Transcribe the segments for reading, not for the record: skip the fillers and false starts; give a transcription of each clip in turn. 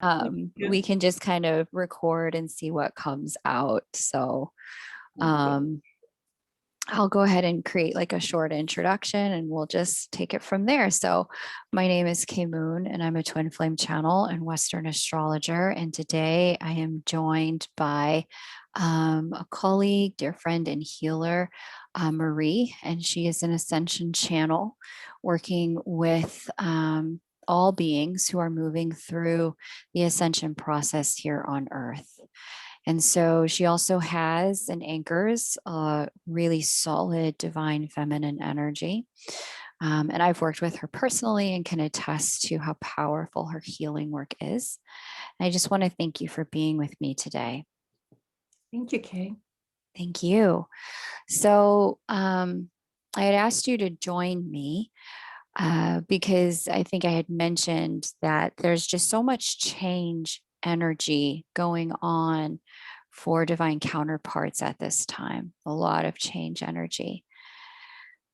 Yeah. We can just kind of record and see what comes out. So um, I'll go ahead and create like a short introduction and we'll just take it from there. So, my name is Kay Moon and I'm a twin flame channel and Western astrologer. And today I am joined by a colleague, dear friend, and healer, Marie, and she is an ascension channel working with all beings who are moving through the ascension process here on earth. And so she also has and anchors a really solid divine feminine energy. And I've worked with her personally and can attest to how powerful her healing work is. And I just want to thank you for being with me today. Thank you, Kay. Thank you. So I had asked you to join me because I think I had mentioned that there's just so much change energy going on for divine counterparts at this time, a lot of change energy.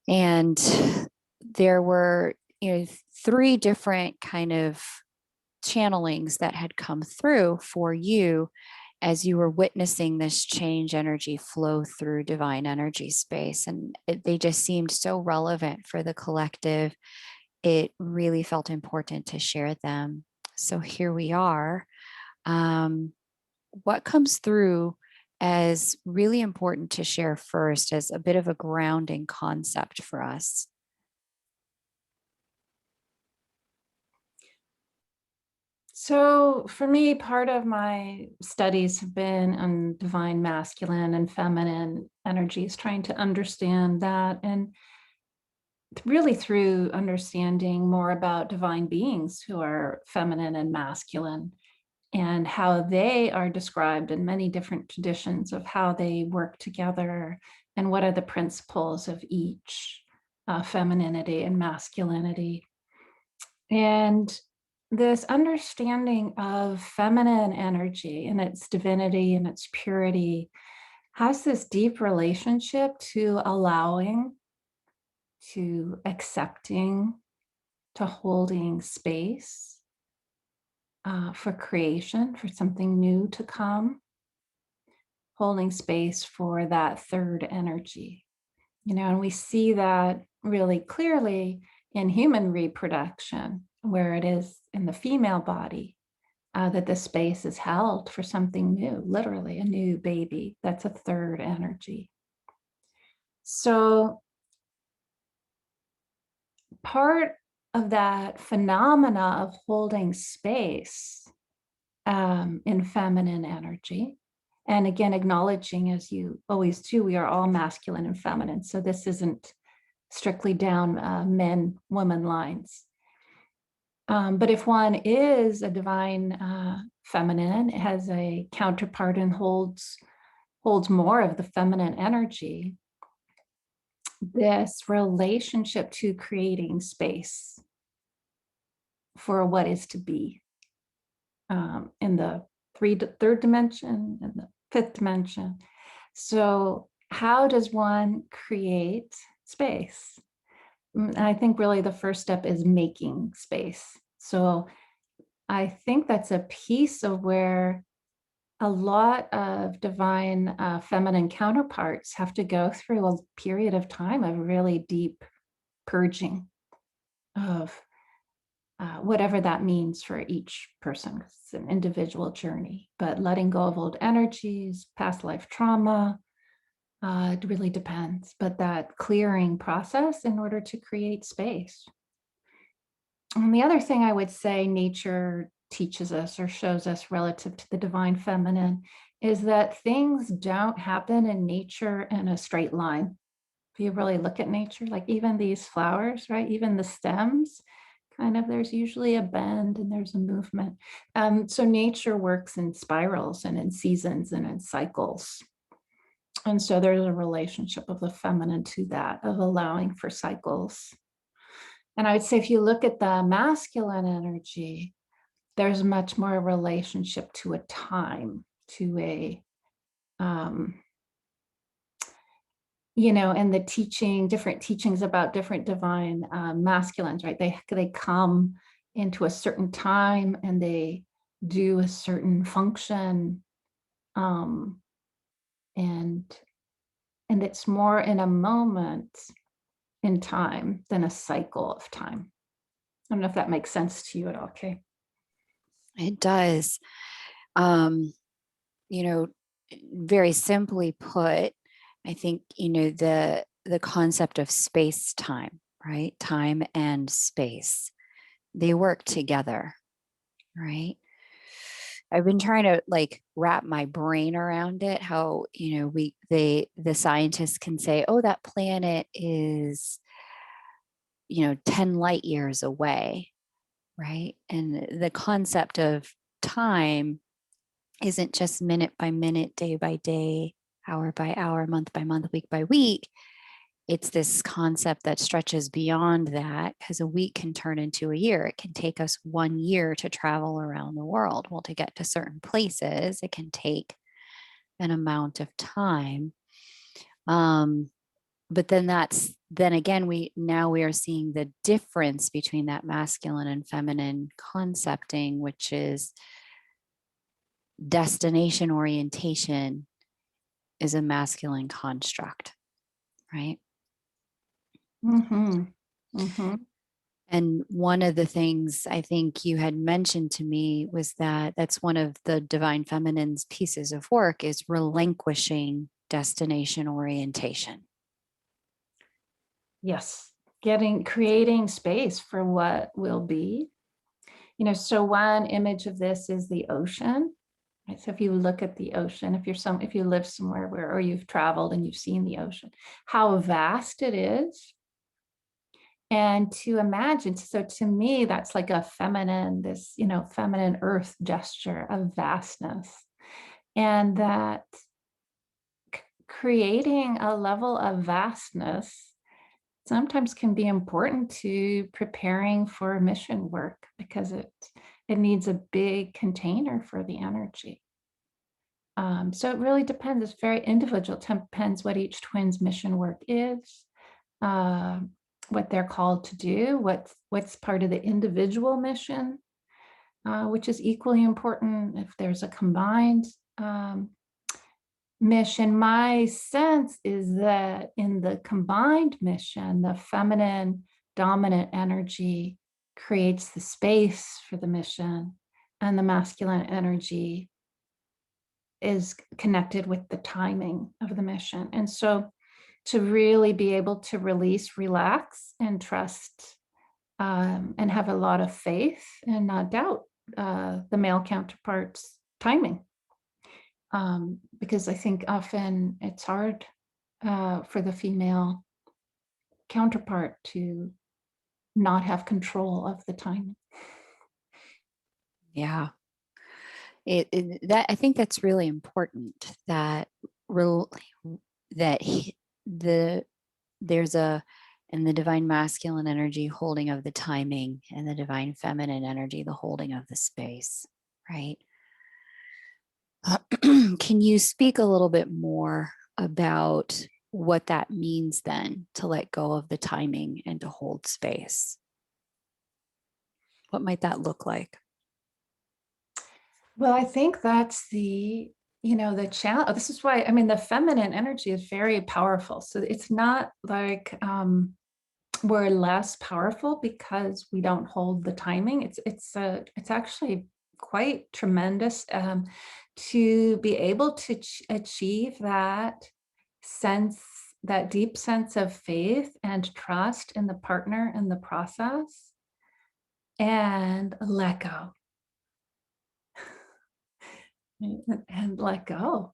And there were, three different kind of channelings that had come through for you as you were witnessing this change energy flow through divine energy space. And they just seemed so relevant for the collective. It really felt important to share them. So here we are. What comes through as really important to share first as a bit of a grounding concept for us? So, for me, part of my studies have been on divine masculine and feminine energies, trying to understand that. And really, through understanding more about divine beings who are feminine and masculine, and how they are described in many different traditions of how they work together and what are the principles of each femininity and masculinity. And this understanding of feminine energy and its divinity and its purity has this deep relationship to allowing, to accepting, to holding space for creation, for something new to come, holding space for that third energy. And we see that really clearly in human reproduction, where it is in the female body that the space is held for something new, literally a new baby. That's a third energy. So part of that phenomena of holding space in feminine energy, and again, acknowledging, as you always do, we are all masculine and feminine. So this isn't strictly down men, women lines. But if one is a divine feminine, has a counterpart and holds more of the feminine energy, this relationship to creating space for what is to be in the third dimension and the fifth dimension. So how does one create space? I think really the first step is making space. So I think that's a piece of where a lot of divine feminine counterparts have to go through a period of time of really deep purging of whatever that means for each person. It's an individual journey, but letting go of old energies, past life trauma, it really depends. But that clearing process in order to create space. And the other thing I would say nature teaches us or shows us relative to the divine feminine is that things don't happen in nature in a straight line. If you really look at nature, like even these flowers, right? Even the stems, kind of, there's usually a bend and there's a movement. So nature works in spirals and in seasons and in cycles. And so there's a relationship of the feminine to that, of allowing for cycles. And I would say if you look at the masculine energy, there's much more a relationship to a time, to a, and the teaching, different teachings about different divine masculines, right? They come into a certain time and they do a certain function, um, and it's more in a moment in time than a cycle of time. I don't know if that makes sense to you at all, okay? It does. Um, you know, very simply put, I think, the concept of space time, right? Time and space, they work together, right? I've been trying to like wrap my brain around it, how, the scientists can say, oh, that planet is, 10 light years away, right? And the concept of time isn't just minute by minute, day by day, hour by hour, month by month, week by week. It's this concept that stretches beyond that, because a week can turn into a year. It can take us 1 year to travel around the world. Well, to get to certain places, it can take an amount of time. But then again, we are seeing the difference between that masculine and feminine concepting, which is destination orientation is a masculine construct, right? Mm-hmm. Mm-hmm. And one of the things I think you had mentioned to me was that that's one of the divine feminine's pieces of work is relinquishing destination orientation. Yes. Creating space for what will be. So one image of this is the ocean. Right? So if you look at the ocean, if you live somewhere or you've traveled and you've seen the ocean, how vast it is. And to imagine, so to me, that's like a feminine, feminine earth gesture of vastness. And that creating a level of vastness sometimes can be important to preparing for mission work because it needs a big container for the energy. So it really depends. It's very individual. It depends what each twin's mission work is, uh, what they're called to do, what's part of the individual mission, which is equally important if there's a combined mission. My sense is that in the combined mission, the feminine dominant energy creates the space for the mission, and the masculine energy is connected with the timing of the mission. And so to really be able to release, relax, and trust, and have a lot of faith and not doubt the male counterpart's timing. Because I think often it's hard for the female counterpart to not have control of the timing. Yeah. That I think that's really important that that there's a and the divine masculine energy holding of the timing and the divine feminine energy the holding of the space, right? Can you speak a little bit more about what that means then to let go of the timing and to hold space? What might that look like? Well, I think that's the challenge. This is why, I mean, the feminine energy is very powerful. So it's not like we're less powerful because we don't hold the timing. It's actually quite tremendous to be able to achieve that deep sense of faith and trust in the partner and the process, and let go. And let go.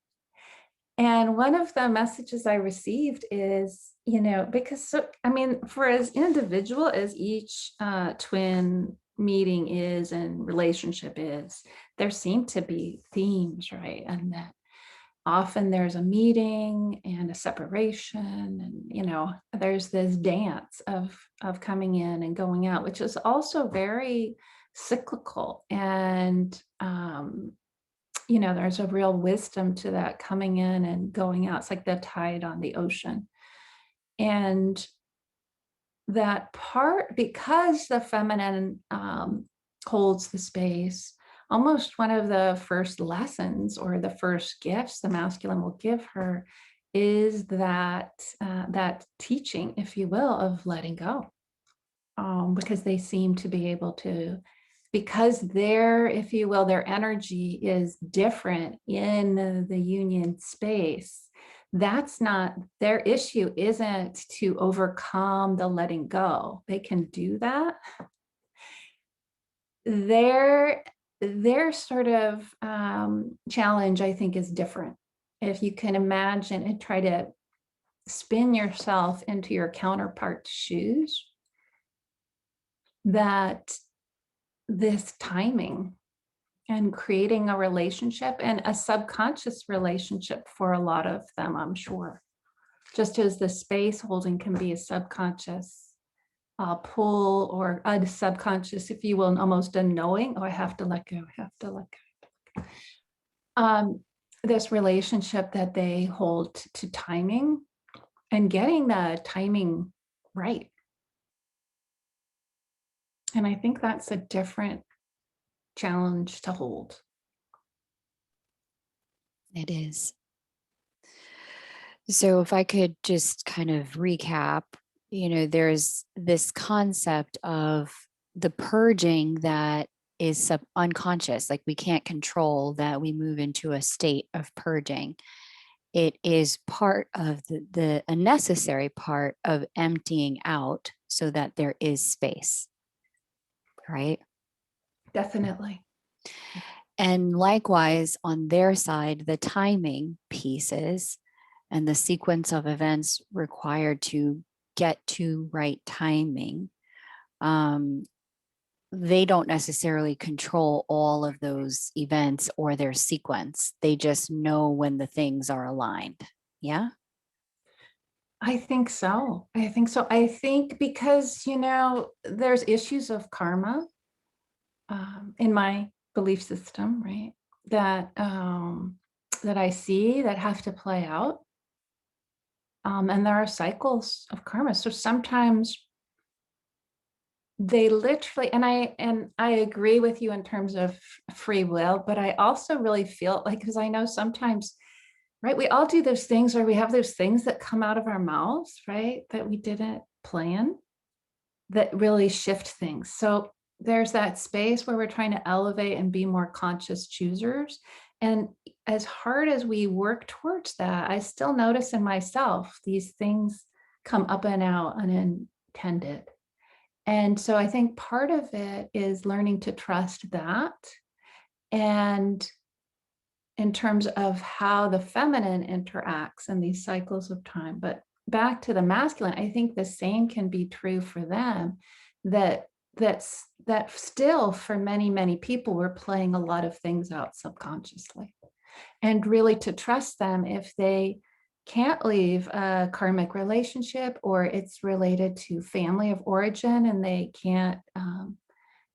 And one of the messages I received is, because I mean, for as individual as each twin meeting is and relationship is, there seem to be themes, right? And that often there's a meeting and a separation, and there's this dance of coming in and going out, which is also very cyclical. And there's a real wisdom to that coming in and going out. It's like the tide on the ocean. And that part, because the feminine holds the space, almost one of the first lessons or the first gifts the masculine will give her is that that teaching, if you will, of letting go, because they seem to be able to, because their, if you will, their energy is different in the union space. That's not their issue, isn't to overcome the letting go. They can do that. Their sort of challenge, I think, is different. If you can imagine and try to spin yourself into your counterpart's shoes, that this timing and creating a relationship, and a subconscious relationship for a lot of them, I'm sure, just as the space holding can be a subconscious pull, or a subconscious, if you will, and almost a knowing, oh, I have to let go, I have to let go. This relationship that they hold to timing and getting the timing right. And I think that's a different challenge to hold. It is. So if I could just kind of recap, there's this concept of the purging that is unconscious, like we can't control that we move into a state of purging. It is part of a necessary part of emptying out so that there is space, right? Definitely. And likewise, on their side, the timing pieces and the sequence of events required to get to right timing, they don't necessarily control all of those events or their sequence. They just know when the things are aligned. Yeah. I think so. I think so. I think because, there's issues of karma in my belief system, right? That I see that have to play out. And there are cycles of karma. So sometimes they literally, and I agree with you in terms of free will, but I also really feel like, because I know sometimes, right, we all do those things, or we have those things that come out of our mouths, right, that we didn't plan, that really shift things. So there's that space where we're trying to elevate and be more conscious choosers. And as hard as we work towards that, I still notice in myself these things come up and out unintended. And so I think part of it is learning to trust that. And in terms of how the feminine interacts in these cycles of time. But back to the masculine, I think the same can be true for them, that still for many, many people, we're playing a lot of things out subconsciously. And really to trust them if they can't leave a karmic relationship, or it's related to family of origin and they can't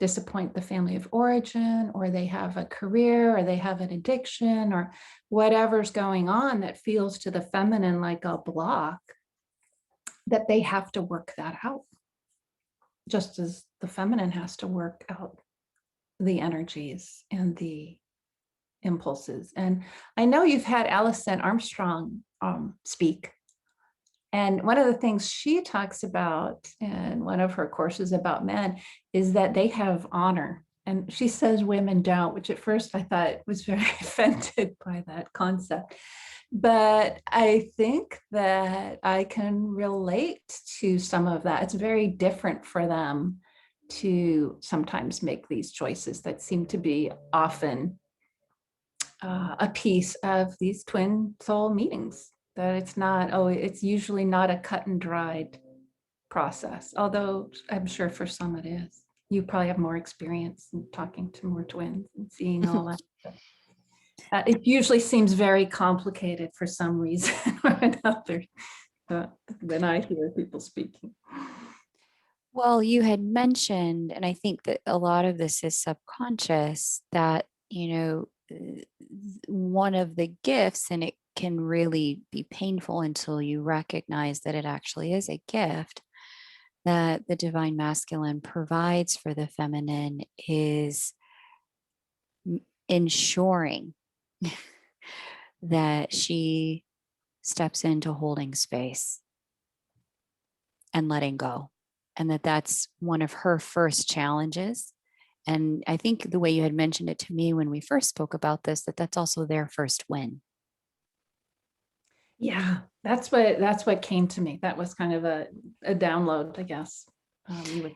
disappoint the family of origin, or they have a career, or they have an addiction, or whatever's going on that feels to the feminine like a block, that they have to work that out, just as the feminine has to work out the energies and the impulses. And I know you've had Alison Armstrong speak. And one of the things she talks about in one of her courses about men is that they have honor. And she says women don't, which at first I thought was very offended by that concept. But I think that I can relate to some of that. It's very different for them to sometimes make these choices that seem to be often a piece of these twin soul meetings. That it's usually not a cut and dried process, although I'm sure for some it is. You probably have more experience in talking to more twins and seeing all that. It usually seems very complicated for some reason or another when I hear people speaking. Well, you had mentioned, and I think that a lot of this is subconscious, that, one of the gifts, and it can really be painful until you recognize that it actually is a gift that the divine masculine provides for the feminine, is ensuring that she steps into holding space and letting go. And that's one of her first challenges. And I think the way you had mentioned it to me when we first spoke about this, that's also their first win. Yeah, that's what came to me. That was kind of a download, I guess. You would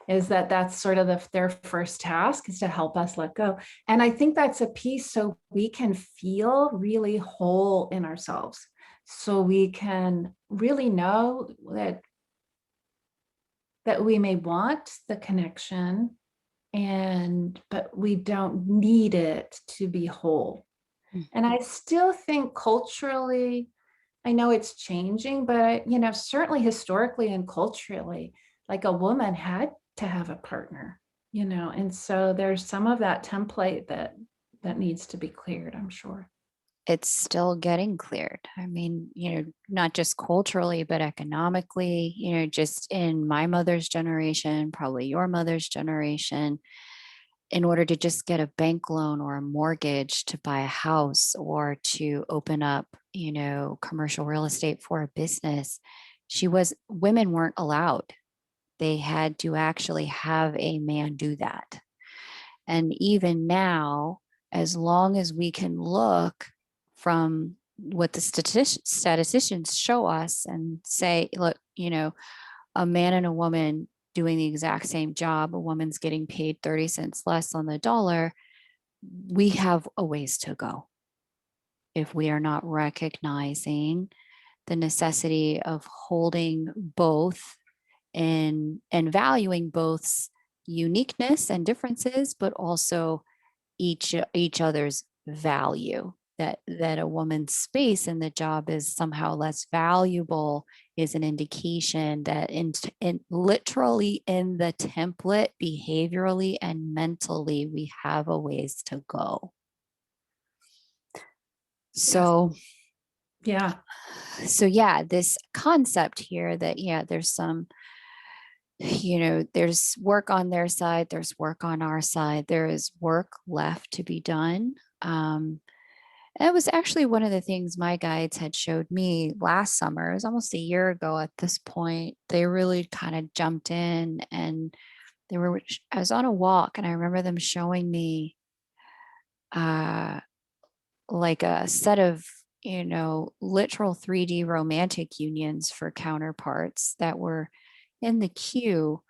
is that's sort of their first task, is to help us let go. And I think that's a piece so we can feel really whole in ourselves. So we can really know that we may want the connection, but we don't need it to be whole. And I still think culturally, I know it's changing, but certainly historically and culturally, like a woman had to have a partner, and so there's some of that template that needs to be cleared, I'm sure. It's still getting cleared. I mean, not just culturally, but economically, just in my mother's generation, probably your mother's generation, in order to just get a bank loan or a mortgage to buy a house or to open up, commercial real estate for a business, women weren't allowed. They had to actually have a man do that. And even now, as long as we can look from what the statisticians show us and say, look, a man and a woman doing the exact same job, a woman's getting paid 30 cents less on the dollar, we have a ways to go if we are not recognizing the necessity of holding both and valuing both's uniqueness and differences, but also each other's value. That a woman's space in the job is somehow less valuable is an indication that in literally in the template, behaviorally and mentally, we have a ways to go. So Yeah. yeah, this concept here that there's some, there's work on their side, there's work on our side, there is work left to be done. It was actually one of the things my guides had showed me last summer. It was almost a year ago at this point. They really kind of jumped in, and I was on a walk, and I remember them showing me like a set of, literal 3D romantic unions for counterparts that were in the queue.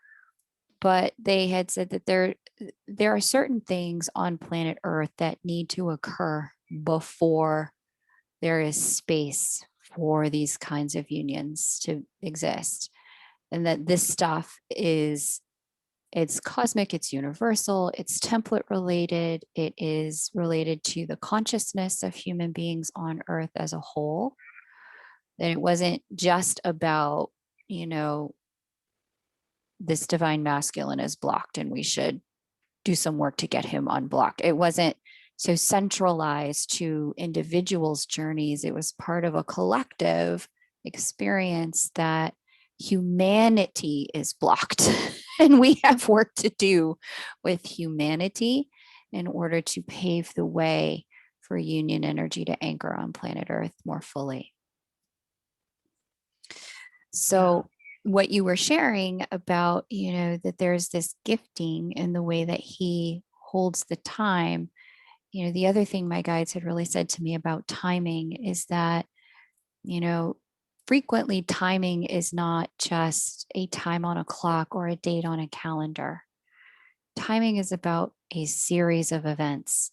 But they had said that there are certain things on planet Earth that need to occur before there is space for these kinds of unions to exist. And that this stuff it's cosmic, it's universal, it's template related, it is related to the consciousness of human beings on Earth as a whole. That it wasn't just about, this divine masculine is blocked and we should do some work to get him unblocked. It wasn't so centralized to individuals' journeys. It was part of a collective experience that humanity is blocked. And we have work to do with humanity in order to pave the way for union energy to anchor on planet Earth more fully. So what you were sharing about, that there's this gifting in the way that he holds the time. The other thing my guides had really said to me about timing is that, frequently timing is not just a time on a clock or a date on a calendar. Timing is about a series of events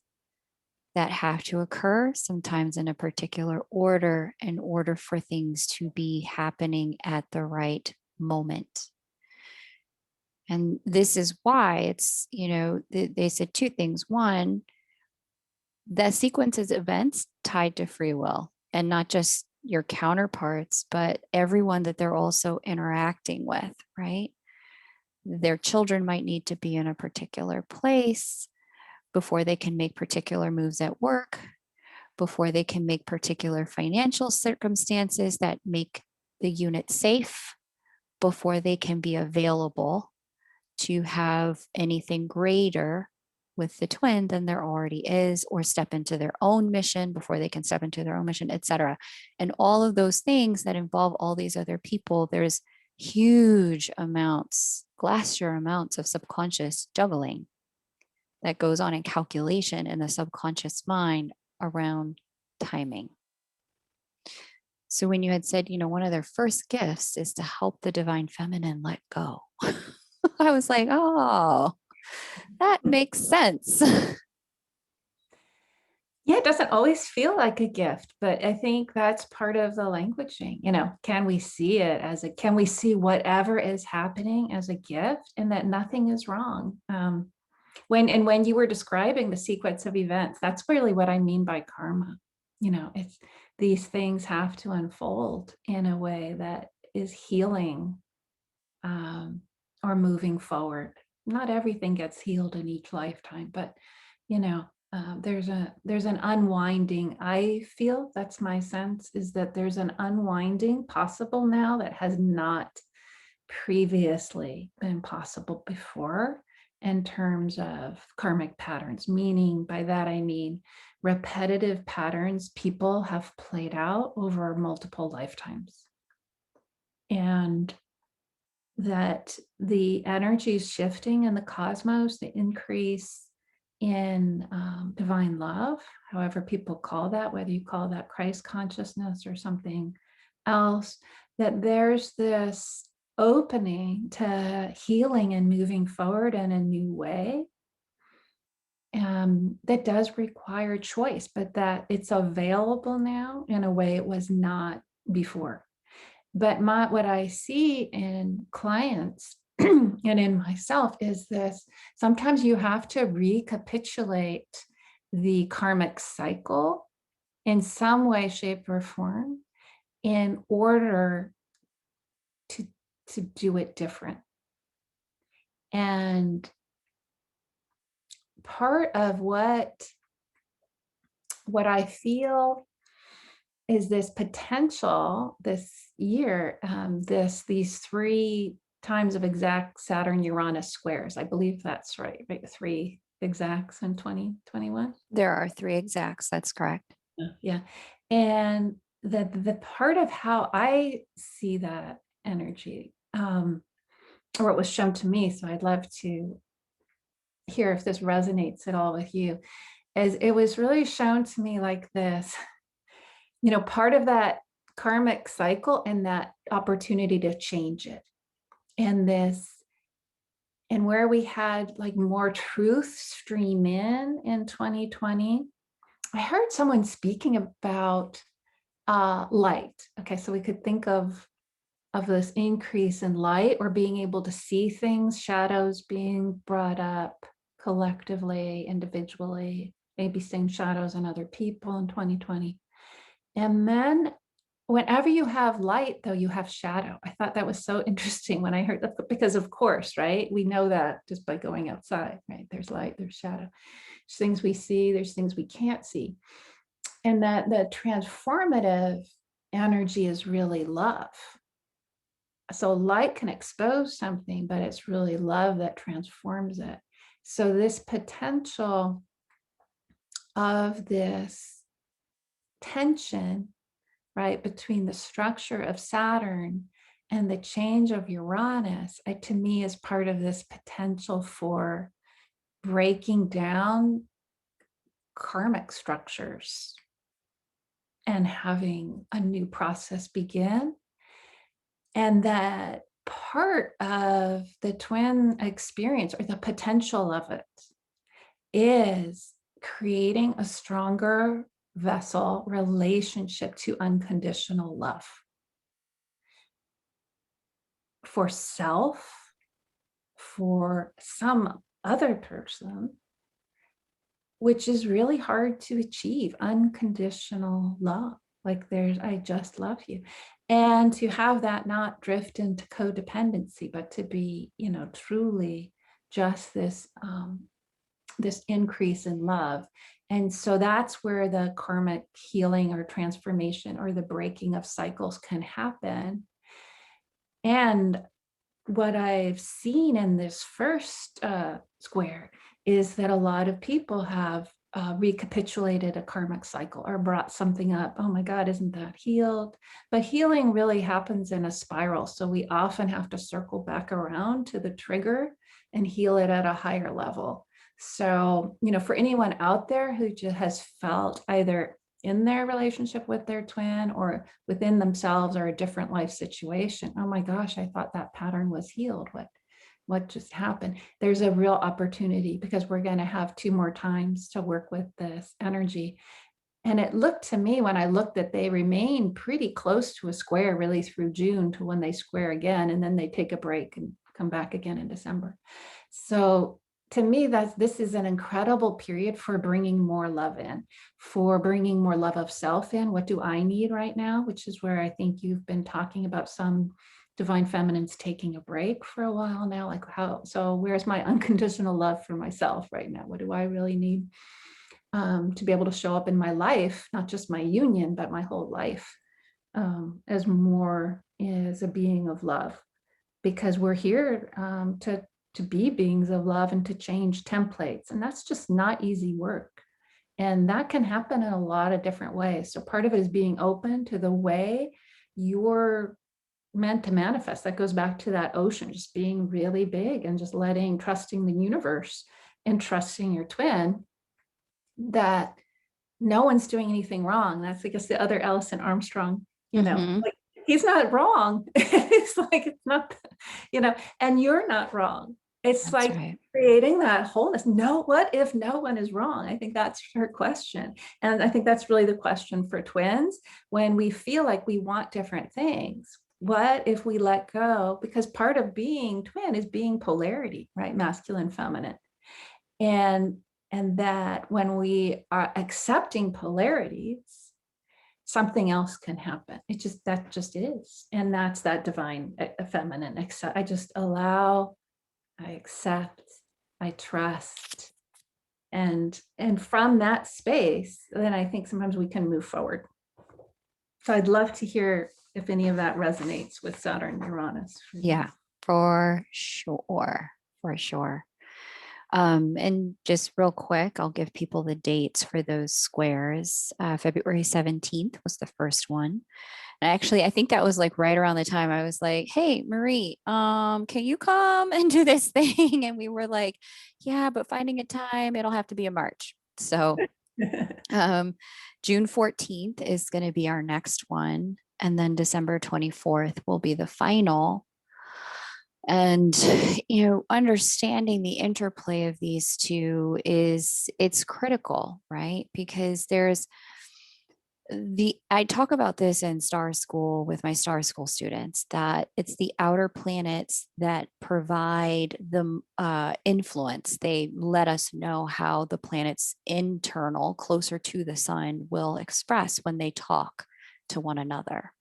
that have to occur, sometimes in a particular order, in order for things to be happening at the right moment. And this is why it's, they said two things. One, the sequence is events tied to free will, and not just your counterparts, but everyone that they're also interacting with, right? Their children might need to be in a particular place before they can make particular moves at work, before they can make particular financial circumstances that make the unit safe, before they can be available to have anything greater with the twin than there already is, or step into their own mission before they can step into their own mission, etc. And all of those things that involve all these other people, there's huge amounts, glacier amounts of subconscious juggling that goes on in calculation in the subconscious mind around timing. So when you had said, one of their first gifts is to help the divine feminine let go, I was like, oh, that makes sense. Yeah, it doesn't always feel like a gift, but I think that's part of the languaging. Can we see it can we see whatever is happening as a gift, and that nothing is wrong? When you were describing the sequence of events, that's really what I mean by karma. It's these things have to unfold in a way that is healing, or moving forward. Not everything gets healed in each lifetime, but there's an unwinding. I feel that's my sense, is that there's an unwinding possible now that has not previously been possible before, in terms of karmic patterns. Meaning, by that I mean repetitive patterns people have played out over multiple lifetimes, and that the energy is shifting in the cosmos, the increase in divine love, however people call that, whether you call that Christ consciousness or something else, that there's this opening to healing and moving forward in a new way, that does require choice, but that it's available now in a way it was not before. But what I see in clients and in myself is this: sometimes you have to recapitulate the karmic cycle in some way, shape, or form in order to do it different. And part of what I feel is this potential this year, these 3 times of exact Saturn Uranus squares. I believe that's right? 3 exacts in 2021. There are 3 exacts. That's correct. Yeah. And the part of how I see that energy, or it was shown to me, so I'd love to hear if this resonates at all with you, is it was really shown to me like this. Part of that karmic cycle and that opportunity to change it. And where we had like more truth stream in 2020, I heard someone speaking about light. Okay, so we could think of this increase in light, or being able to see things, shadows being brought up collectively, individually, maybe seeing shadows in other people in 2020. And then whenever you have light, though, you have shadow. I thought that was so interesting when I heard that, because of course, right? We know that just by going outside, right? There's light, there's shadow. There's things we see, there's things we can't see. And that the transformative energy is really love. So light can expose something, but it's really love that transforms it. So this potential of this tension, right, between the structure of Saturn and the change of Uranus, to me, is part of this potential for breaking down karmic structures and having a new process begin. And that part of the twin experience, or the potential of it, is creating a stronger vessel relationship to unconditional love for self, for some other person, which is really hard to achieve. Unconditional love, like I just love you. And to have that not drift into codependency, but to be, truly just this increase in love. And so that's where the karmic healing or transformation or the breaking of cycles can happen. And what I've seen in this first square is that a lot of people have recapitulated a karmic cycle or brought something up. Oh my God, isn't that healed? But healing really happens in a spiral. So we often have to circle back around to the trigger and heal it at a higher level. So, for anyone out there who just has felt either in their relationship with their twin or within themselves or a different life situation, oh my gosh, I thought that pattern was healed. What just happened? There's a real opportunity because we're going to have 2 more times to work with this energy. And it looked to me when I looked that they remain pretty close to a square really through June to when they square again, and then they take a break and come back again in December. So to me, this is an incredible period for bringing more love in, for bringing more love of self in. What do I need right now? Which is where I think you've been talking about some divine feminines taking a break for a while now. Like so where's my unconditional love for myself right now? What do I really need to be able to show up in my life, not just my union, but my whole life as more as a being of love? Because we're here to be beings of love and to change templates. And that's just not easy work. And that can happen in a lot of different ways. So part of it is being open to the way you're meant to manifest. That goes back to that ocean, just being really big and just trusting the universe and trusting your twin that no one's doing anything wrong. That's, I guess, the other Ellison Armstrong, Mhm. like he's not wrong. It's like, it's not, and you're not wrong. It's That's like right. creating that wholeness. No, what if no one is wrong? I think that's her question. And I think that's really the question for twins when we feel like we want different things. What if we let go? Because part of being twin is being polarity, right? Masculine, feminine. And that when we are accepting polarities, something else can happen. That just is. And that's that divine feminine. I just allow, I accept, I trust. And from that space, then I think sometimes we can move forward. So I'd love to hear if any of that resonates with Saturn Uranus. Yeah, for sure. For sure. And just real quick, I'll give people the dates for those squares. February 17th was the first one. And actually, I think that was like right around the time I was like, hey, Marie, can you come and do this thing? And we were like, yeah, but finding a time, it'll have to be in March. So um, June 14th is going to be our next one. And then December 24th will be the final. And understanding the interplay of these two it's critical, right? Because I talk about this in star school with my star school students, that it's the outer planets that provide the influence. They let us know how the planets internal, closer to the sun, will express when they talk to one another.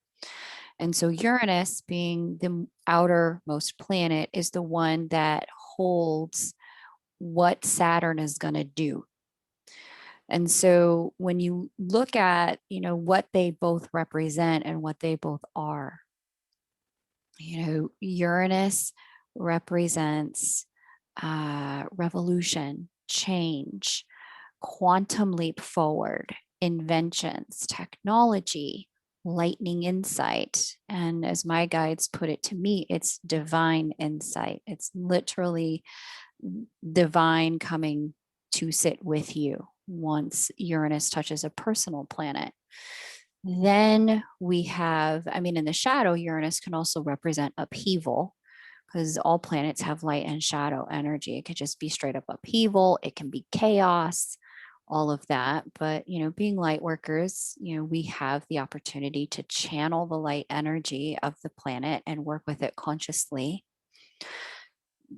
And so Uranus, being the outermost planet, is the one that holds what Saturn is going to do. And so when you look at, what they both represent and what they both are, Uranus represents revolution, change, quantum leap forward, inventions, technology, lightning insight. And as my guides put it to me, it's divine insight. It's literally divine coming to sit with you once Uranus touches a personal planet. Then we have, in the shadow, Uranus can also represent upheaval, because all planets have light and shadow energy. It could just be straight up upheaval, it can be chaos, all of that. But, being light workers, we have the opportunity to channel the light energy of the planet and work with it consciously.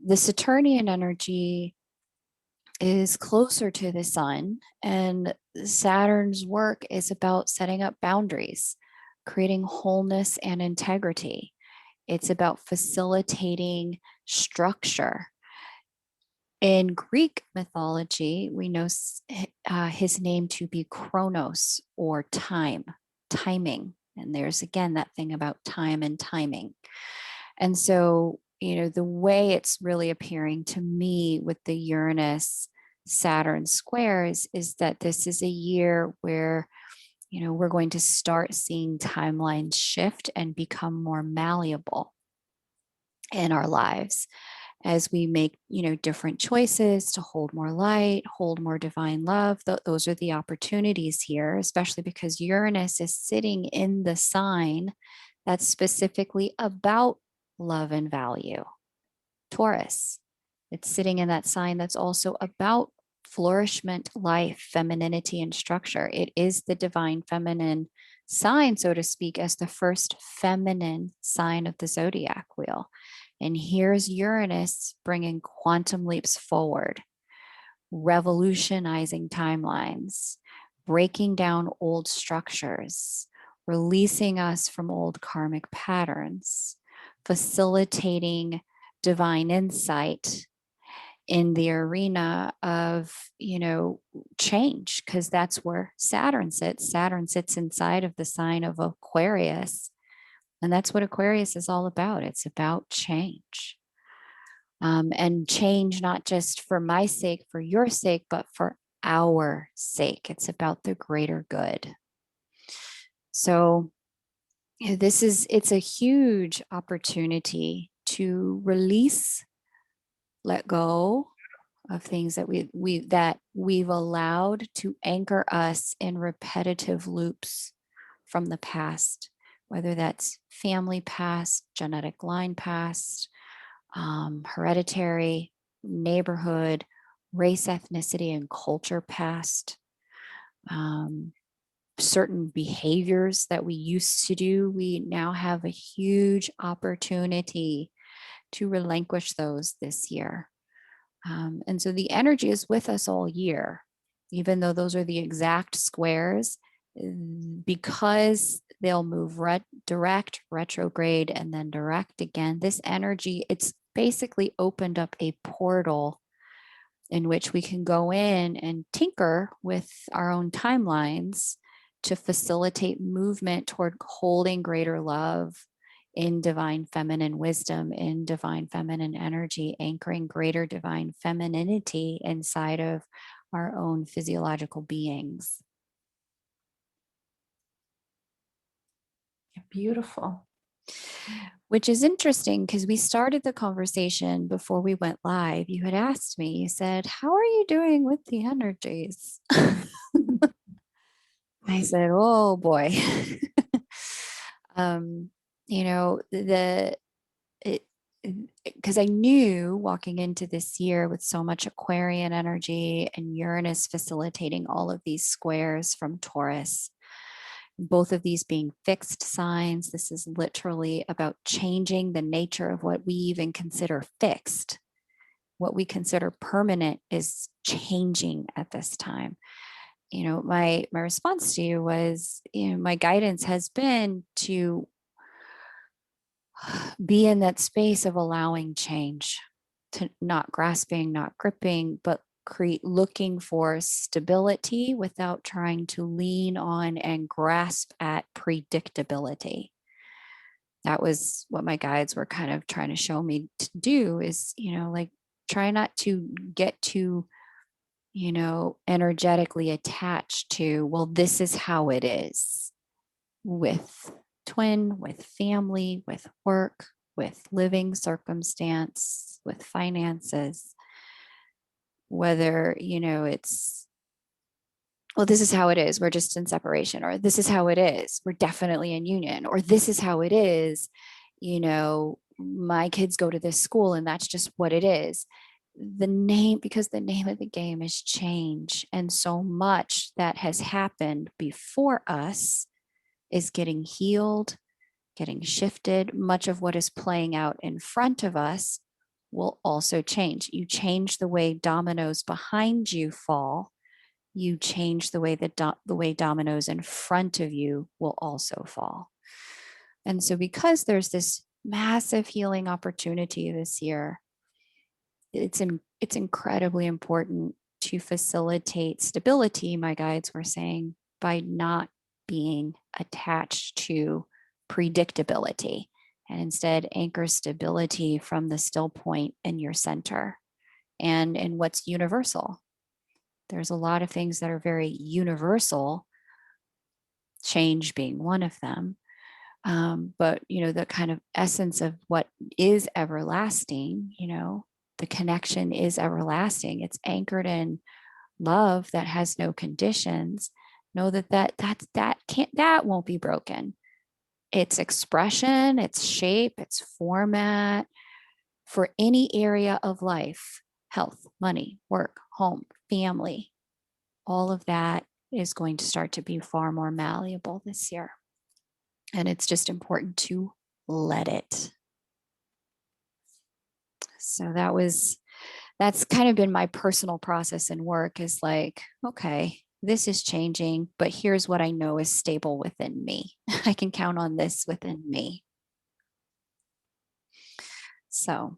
The Saturnian energy is closer to the sun, and Saturn's work is about setting up boundaries, creating wholeness and integrity. It's about facilitating structure. In Greek mythology, we know his name to be Chronos, or timing. And there's again that thing about time and timing. And so, the way it's really appearing to me with the Uranus Saturn squares is that this is a year where, we're going to start seeing timelines shift and become more malleable in our lives as we make, different choices to hold more light, hold more divine love. Those are the opportunities here, especially because Uranus is sitting in the sign that's specifically about love and value, Taurus. It's sitting in that sign that's also about flourishment, life, femininity, and structure. It is the divine feminine sign, so to speak, as the first feminine sign of the zodiac wheel. And here's Uranus bringing quantum leaps forward, revolutionizing timelines, breaking down old structures, releasing us from old karmic patterns, facilitating divine insight in the arena of, change, because that's where Saturn sits. Saturn sits inside of the sign of Aquarius. And that's what Aquarius is all about. It's about change. And change, not just for my sake, for your sake, but for our sake. It's about the greater good. So it's a huge opportunity to release, let go of things that we've allowed to anchor us in repetitive loops from the past, whether that's family past, genetic line past, hereditary, neighborhood, race, ethnicity, and culture past, certain behaviors that we used to do. We now have a huge opportunity to relinquish those this year. And so the energy is with us all year, even though those are the exact squares, because they'll move direct, retrograde, and then direct again. This energy, it's basically opened up a portal in which we can go in and tinker with our own timelines to facilitate movement toward holding greater love in divine feminine wisdom, in divine feminine energy, anchoring greater divine femininity inside of our own physiological beings. Beautiful. Which is interesting because we started the conversation before we went live. You had asked me, you said, "How are you doing with the energies?" I said, "Oh boy." Because I knew walking into this year with so much Aquarian energy and Uranus facilitating all of these squares from Taurus, both of these being fixed signs. This is literally about changing the nature of what we even consider fixed. What we consider permanent is changing at this time. My response to you was, my guidance has been to be in that space of allowing change, to not grasping, not gripping, but looking for stability without trying to lean on and grasp at predictability. That was what my guides were kind of trying to show me to do, is, try not to get too, energetically attached to, well, this is how it is with twin, with family, with work, with living circumstance, with finances, whether, it's, well, this is how it is, we're just in separation, or this is how it is, we're definitely in union, or this is how it is, my kids go to this school and that's just what it is. Because the name of the game is change. And so much that has happened before us is getting healed, getting shifted. Much of what is playing out in front of us will also change. You change the way dominoes behind you fall, you change the way the way dominoes in front of you will also fall. And so because there's this massive healing opportunity this year, it's incredibly important to facilitate stability, my guides were saying, by not being attached to predictability, and instead anchor stability from the still point in your center and in what's universal, There's a lot of things that are very universal, change being one of them. But, the kind of essence of what is everlasting, the connection is everlasting. It's anchored in love that has no conditions. Know that won't be broken. Its expression, its shape, its format for any area of life, health, money, work, home, family, all of that is going to start to be far more malleable this year. And it's just important to let it. So that's kind of been my personal process in work, is like, okay, this is changing, but here's what I know is stable within me. I can count on this within me. So,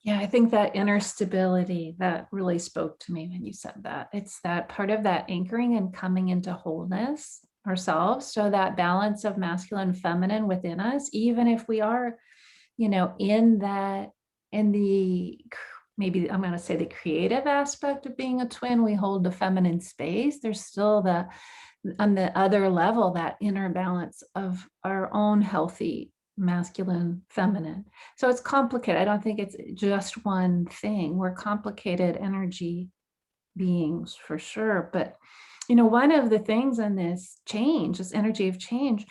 Yeah, I think that inner stability, that really spoke to me when you said that. It's that part of that anchoring and coming into wholeness ourselves. So that balance of masculine and feminine within us, even if we are, in the, maybe I'm going to say the creative aspect of being a twin, we hold the feminine space. There's still on the other level, that inner balance of our own healthy masculine, feminine. So it's complicated. I don't think it's just one thing. We're complicated energy beings for sure. But, one of the things in this change, this energy of change,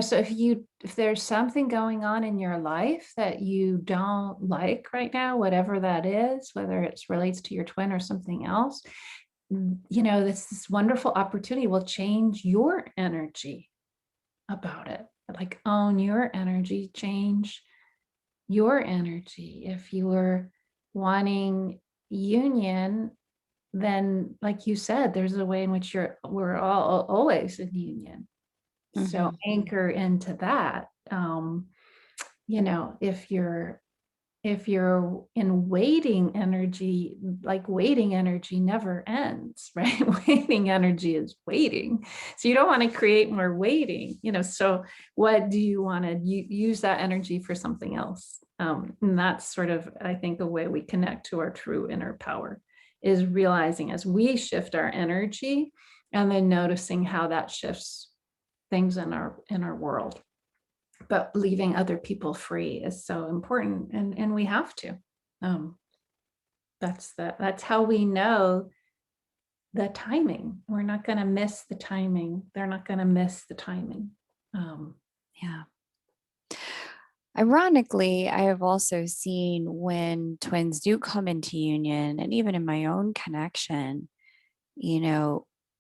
so if there's something going on in your life that you don't like right now, whatever that is, whether it relates to your twin or something else, this wonderful opportunity will change your energy about it. Like, own your energy, change your energy. If you were wanting union, then, like you said, there's a way in which we're all always in union. So anchor into that. If you're in waiting energy, like, waiting energy never ends, right? Waiting energy is waiting. So you don't want to create more waiting, so what do you want to use that energy for something else? And that's sort of, I think, a way we connect to our true inner power, is realizing as we shift our energy and then noticing how that shifts things in our world. But leaving other people free is so important, and we have to. That's how we know the timing. We're not going to miss the timing. They're not going to miss the timing. Yeah. Ironically, I have also seen when twins do come into union, and even in my own connection,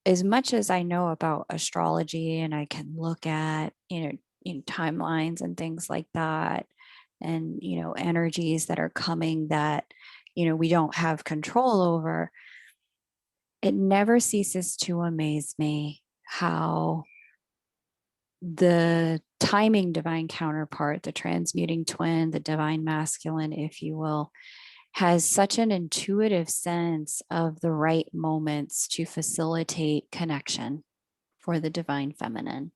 as much as I know about astrology and I can look at, timelines and things like that, and, energies that are coming that, we don't have control over, it never ceases to amaze me how the timing divine counterpart, the transmuting twin, the divine masculine, if you will, has such an intuitive sense of the right moments to facilitate connection for the divine feminine.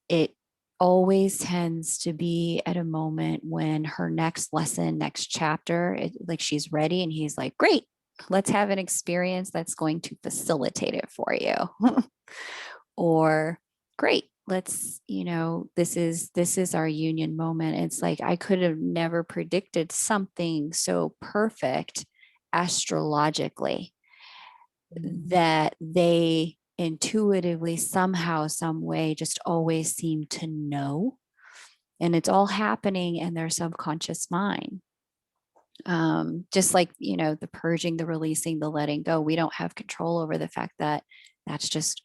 It always tends to be at a moment when her next lesson, next chapter, like, she's ready and he's like, great, let's have an experience that's going to facilitate it for you. Or, great, let's, this is our union moment. It's like, I could have never predicted something so perfect astrologically that they intuitively, somehow, some way, just always seem to know. And it's all happening in their subconscious mind. Just like, the purging, the releasing, the letting go, we don't have control over the fact that that's just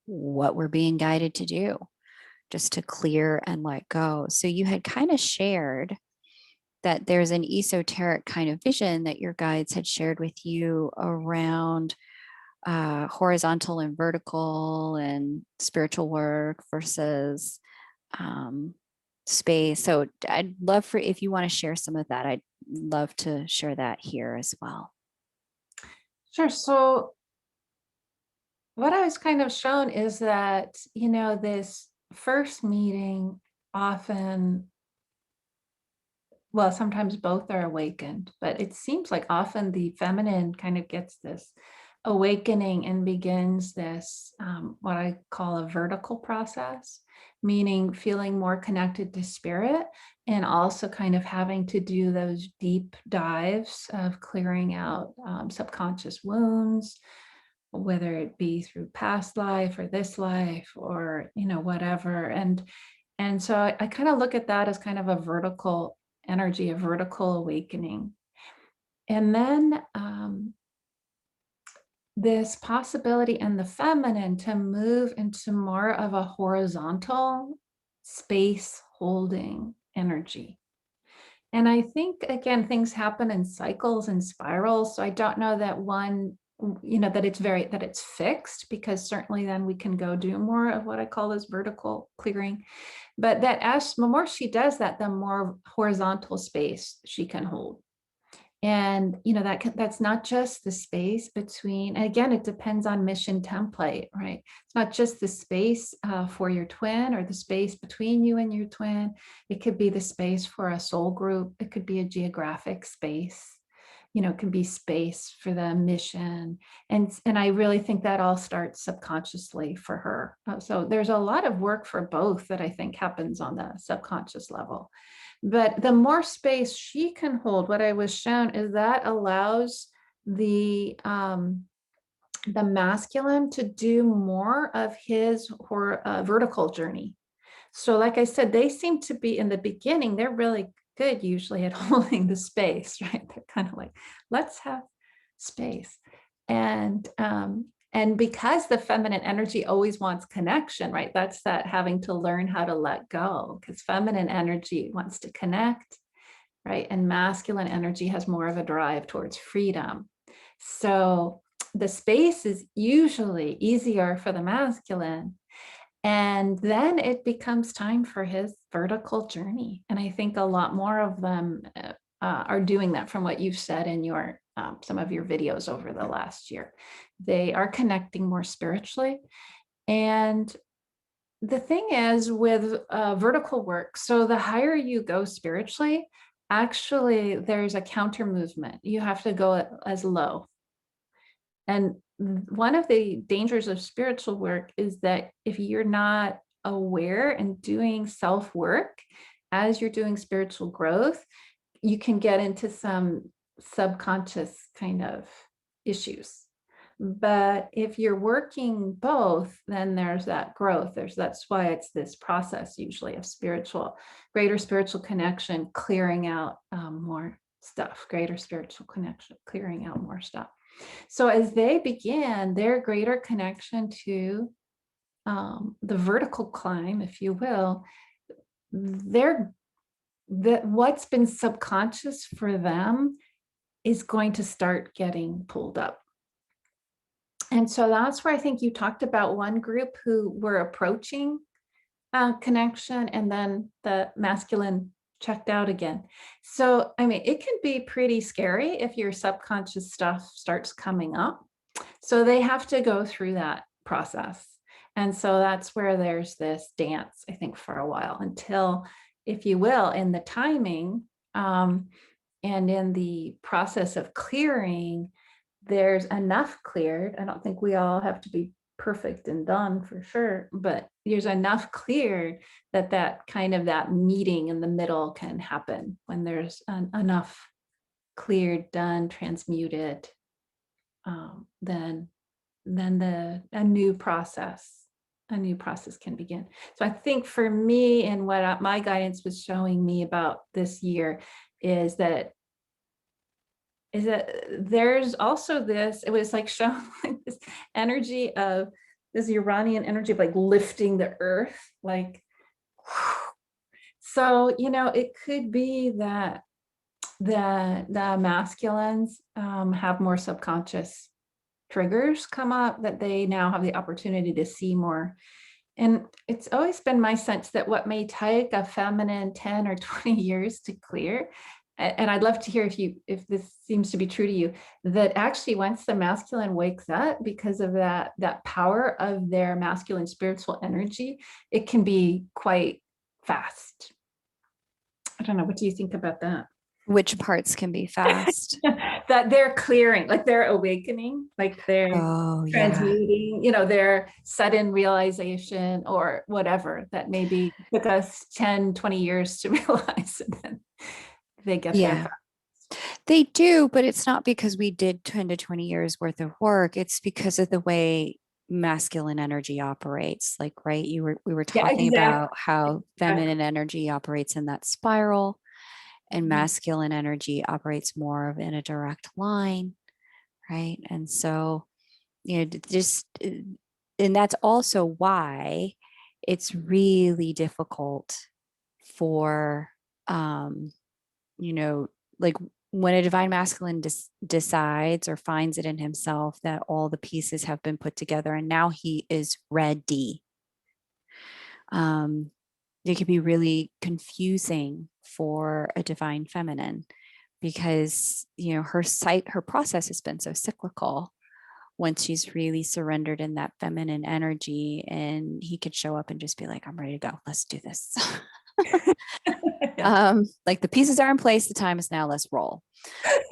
what we're being guided to do, just to clear and let go. So you had kind of shared that there's an esoteric kind of vision that your guides had shared with you around horizontal and vertical and spiritual work versus space. So I'd love for, if you want to share some of that, I'd love to share that here as well. Sure. So what I was kind of shown is that, this first meeting often well, sometimes both are awakened, but it seems like often the feminine kind of gets this awakening and begins this, what I call a vertical process, meaning feeling more connected to spirit and also kind of having to do those deep dives of clearing out subconscious wounds, whether it be through past life or this life or, whatever. And so I kind of look at that as kind of a vertical energy, a vertical awakening. And then this possibility in the feminine to move into more of a horizontal space holding energy. And I think, again, things happen in cycles and spirals. So I don't know that one, that it's fixed, because certainly then we can go do more of what I call this vertical clearing. But that as the more she does that, the more horizontal space she can hold. And that's not just the space between, and again, it depends on mission template, right? It's not just the space for your twin or the space between you and your twin. It could be the space for a soul group. It could be a geographic space. It can be space for the mission. And I really think that all starts subconsciously for her. So there's a lot of work for both that I think happens on the subconscious level. But the more space she can hold, what I was shown is that allows the masculine to do more of his vertical journey. So like I said, they seem to be in the beginning, they're really good usually at holding the space, right? They're kind of like, let's have space. And because the feminine energy always wants connection, right? That's that having to learn how to let go, because feminine energy wants to connect, right? And masculine energy has more of a drive towards freedom. So the space is usually easier for the masculine. And then it becomes time for his vertical journey. And I think a lot more of them are doing that from what you've said in your some of your videos over the last year. They are connecting more spiritually. And the thing is with vertical work, so the higher you go spiritually, actually there's a counter movement. You have to go as low. And one of the dangers of spiritual work is that if you're not aware and doing self-work as you're doing spiritual growth, you can get into some subconscious kind of issues. But if you're working both, then there's that growth. That's why it's this process usually of greater spiritual connection, clearing out more stuff, greater spiritual connection, clearing out more stuff. So as they begin their greater connection to the vertical climb, if you will, what's been subconscious for them is going to start getting pulled up. And so that's where I think you talked about one group who were approaching connection, and then the masculine checked out again. So, I mean, it can be pretty scary if your subconscious stuff starts coming up. So they have to go through that process. And so that's where there's this dance, I think, for a while until, if you will, in the timing and in the process of clearing, there's enough cleared. I don't think we all have to be perfect and done for sure, but there's enough cleared that kind of that meeting in the middle can happen when there's enough cleared, done, transmuted. Then a new process can begin. So I think for me, and what my guidance was showing me about this year is that there's also this, it was like showing like this energy of this Uranian energy of like lifting the earth, like, so, it could be that the masculines have more subconscious triggers come up that they now have the opportunity to see more. And it's always been my sense that what may take a feminine 10 or 20 years to clear, and I'd love to hear if this seems to be true to you, that actually once the masculine wakes up because of that power of their masculine spiritual energy, it can be quite fast. I don't know. What do you think about that? Which parts can be fast? That they're clearing, like they're awakening, like they're Oh, yeah. transmuting, their sudden realization or whatever that maybe took us 10, 20 years to realize, and then they get there Yeah, they do, but it's not because we did 10 to 20 years worth of work. It's because of the way masculine energy operates. Like, right, we were Yeah, talking exactly. about how feminine energy operates in that spiral and Mhm. masculine energy operates more of in a direct line, right? And so, just and that's also why it's really difficult for you know, like when a divine masculine decides or finds it in himself that all the pieces have been put together and now he is ready. Um, it can be really confusing for a divine feminine because her process has been so cyclical once she's really surrendered in that feminine energy, and he could show up and just be like, I'm ready to go, let's do this. Yeah. Like the pieces are in place, the time is now, let's roll.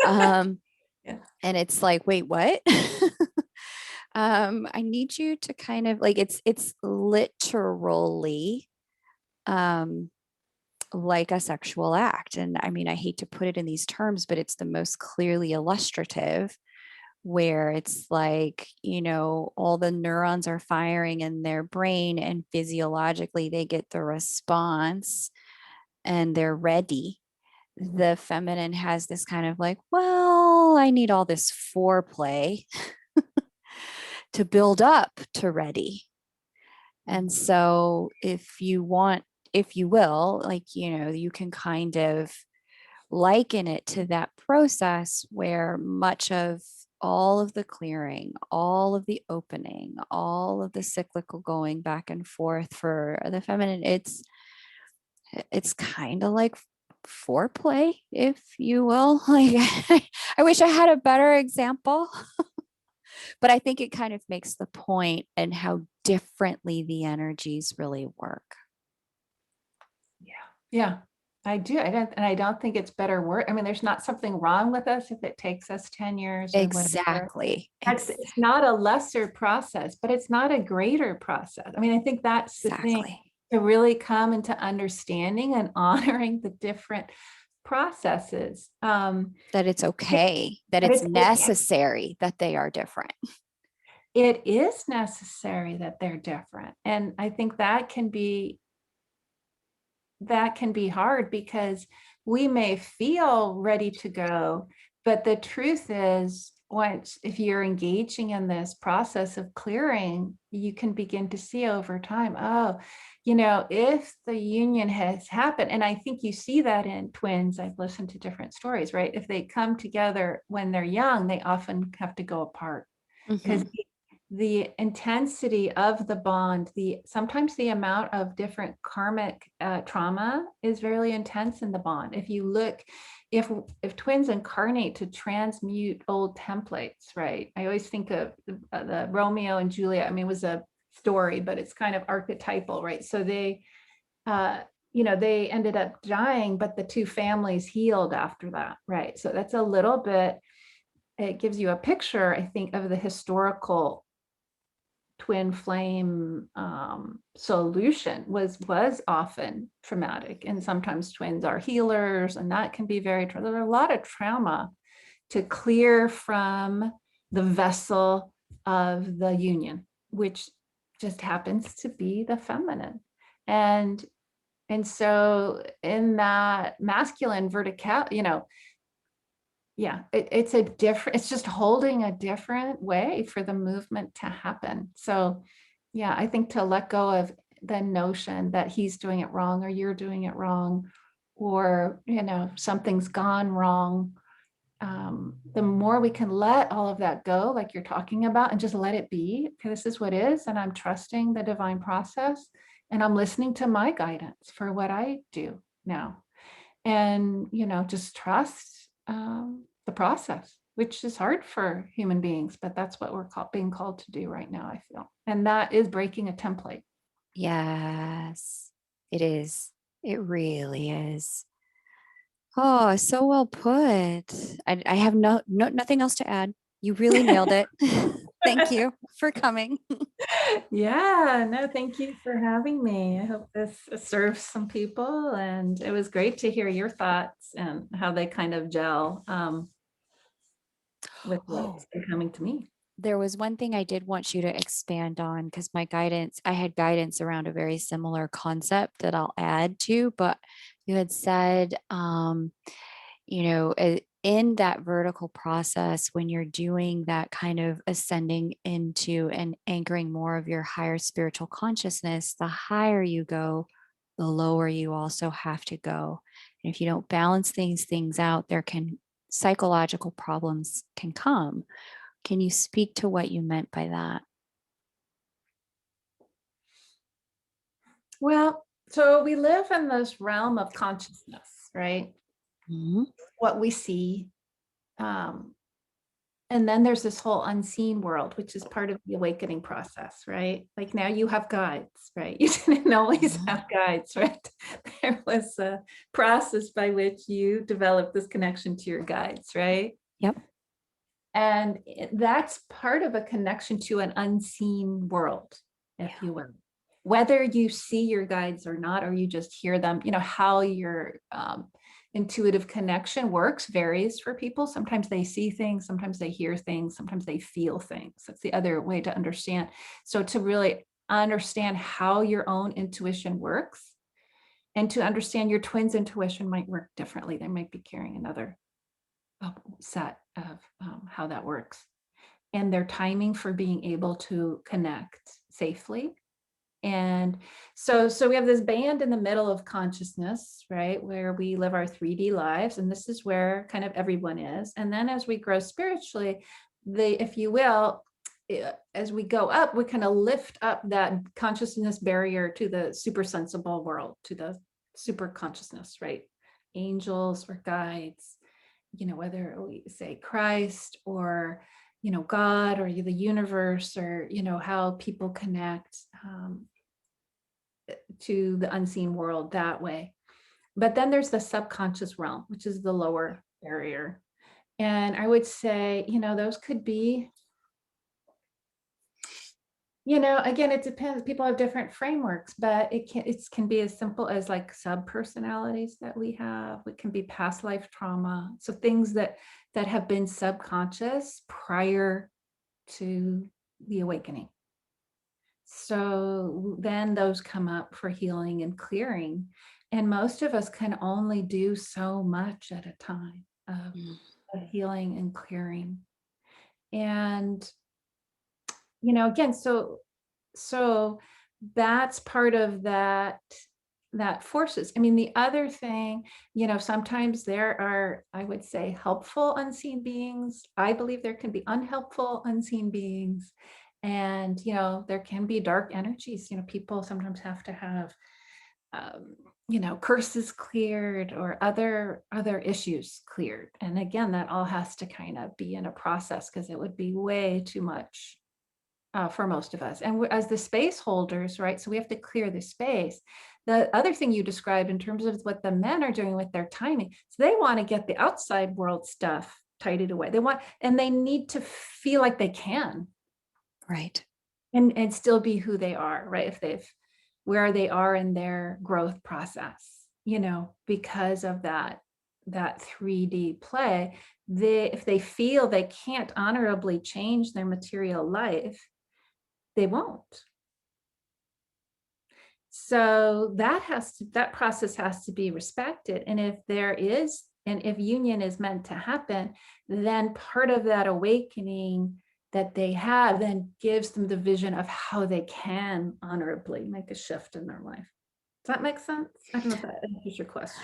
um Yeah. and it's like, wait, what? I need you to kind of like, it's literally um like a sexual act. And I mean, I hate to put it in these terms, but it's the most clearly illustrative, where it's like, all the neurons are firing in their brain and physiologically they get the response and they're ready. The feminine has this kind of like, well, I need all this foreplay to build up to ready. And so if you will, like, you can kind of liken it to that process where much of all of the clearing, all of the opening, all of the cyclical going back and forth for the feminine, it's kind of like foreplay, if you will. Like, I wish I had a better example, but I think it kind of makes the point and how differently the energies really work. Yeah. Yeah. I don't think it's better work. I mean, there's not something wrong with us if it takes us 10 years or whatever. Exactly. It's not a lesser process, but it's not a greater process. I mean, I think that's the thing, Exactly. to really come into understanding and honoring the different processes. That it's okay, that But it's it's okay. necessary that they are different. It is necessary that they're different. And I think that can be hard because we may feel ready to go, but the truth is, once if you're engaging in this process of clearing, you can begin to see over time, oh, if the union has happened, and I think you see that in twins. I've listened to different stories, right? If they come together when they're young, they often have to go apart because Mhm. the intensity of the bond, sometimes the amount of different karmic trauma is very intense in the bond. If you look, if twins incarnate to transmute old templates, right? I always think of the Romeo and Juliet. I mean, it was a story, but it's kind of archetypal, right? So uh, they ended up dying, but the two families healed after that, right? So that's a little bit. It gives you a picture, I think, of the historical twin flame solution was often traumatic, and sometimes twins are healers, and that can be there's a lot of trauma to clear from the vessel of the union, which just happens to be the feminine. And so in that masculine vertical, yeah, it's just holding a different way for the movement to happen. So yeah, I think to let go of the notion that he's doing it wrong or you're doing it wrong, or something's gone wrong, the more we can let all of that go, like you're talking about, and just let it be. Okay, this is what is, and I'm trusting the divine process, and I'm listening to my guidance for what I do now, and just trust the process, which is hard for human beings, but that's what we're being called to do right now, I feel, and that is breaking a template. Yes, it is. It really is. Oh, so well put. I have nothing else to add. You really nailed it. Thank you for coming. Yeah, no, thank you for having me. I hope this serves some people, and it was great to hear your thoughts and how they kind of gel with what's Oh, been coming to me. there was one thing I did want you to expand on because I had guidance around a very similar concept that I'll add to, but you had said, in that vertical process, when you're doing that kind of ascending into and anchoring more of your higher spiritual consciousness, the higher you go, the lower you also have to go. And if you don't balance these things out, psychological problems can come. Can you speak to what you meant by that? Well, so we live in this realm of consciousness, right? Mhm. What we see. Um, and then there's this whole unseen world, which is part of the awakening process, right? Like now you have guides, right? You didn't always Mhm. have guides, right? There was a process by which you developed this connection to your guides, right? Yep. And that's part of a connection to an unseen world, if Yeah. you will. Whether you see your guides or not, or you just hear them, how your intuitive connection works varies for people. Sometimes they see things, sometimes they hear things, sometimes they feel things. That's the other way to understand. So to really understand how your own intuition works, and to understand your twin's intuition might work differently. They might be carrying another set of how that works, and their timing for being able to connect safely. And so we have this band in the middle of consciousness, right, where we live our 3D lives, and this is where kind of everyone is. And then as we grow spiritually, if you will, as we go up, we kind of lift up that consciousness barrier to the super sensible world, to the super consciousness, right? Angels or guides, whether we say Christ or, God or the universe, or, how people connect to the unseen world that way. But then there's the subconscious realm, which is the lower barrier. And I would say, those could be, again, it depends. People have different frameworks, but it can be as simple as like sub personalities that we have. It can be past life trauma. So things that have been subconscious prior to the awakening. So then those come up for healing and clearing. And most of us can only do so much at a time Mm. of healing and clearing. And, again, so that's part of that forces. I mean, the other thing, sometimes there are, I would say, helpful unseen beings. I believe there can be unhelpful unseen beings. And, there can be dark energies. People sometimes have to have, curses cleared or other issues cleared. And again, that all has to kind of be in a process, because it would be way too much for most of us. And as the space holders, right? So we have to clear the space. The other thing you described in terms of what the men are doing with their timing, so they want to get the outside world stuff tidied away. And they need to feel like they can, Right. and still be who they are, right? If they've where they are in their growth process, because of that 3D play. If they feel they can't honorably change their material life, they won't. So that process has to be respected. And if union is meant to happen, then part of that awakening that they have then gives them the vision of how they can honorably make a shift in their life. Does that make sense? I don't know if that answers your question.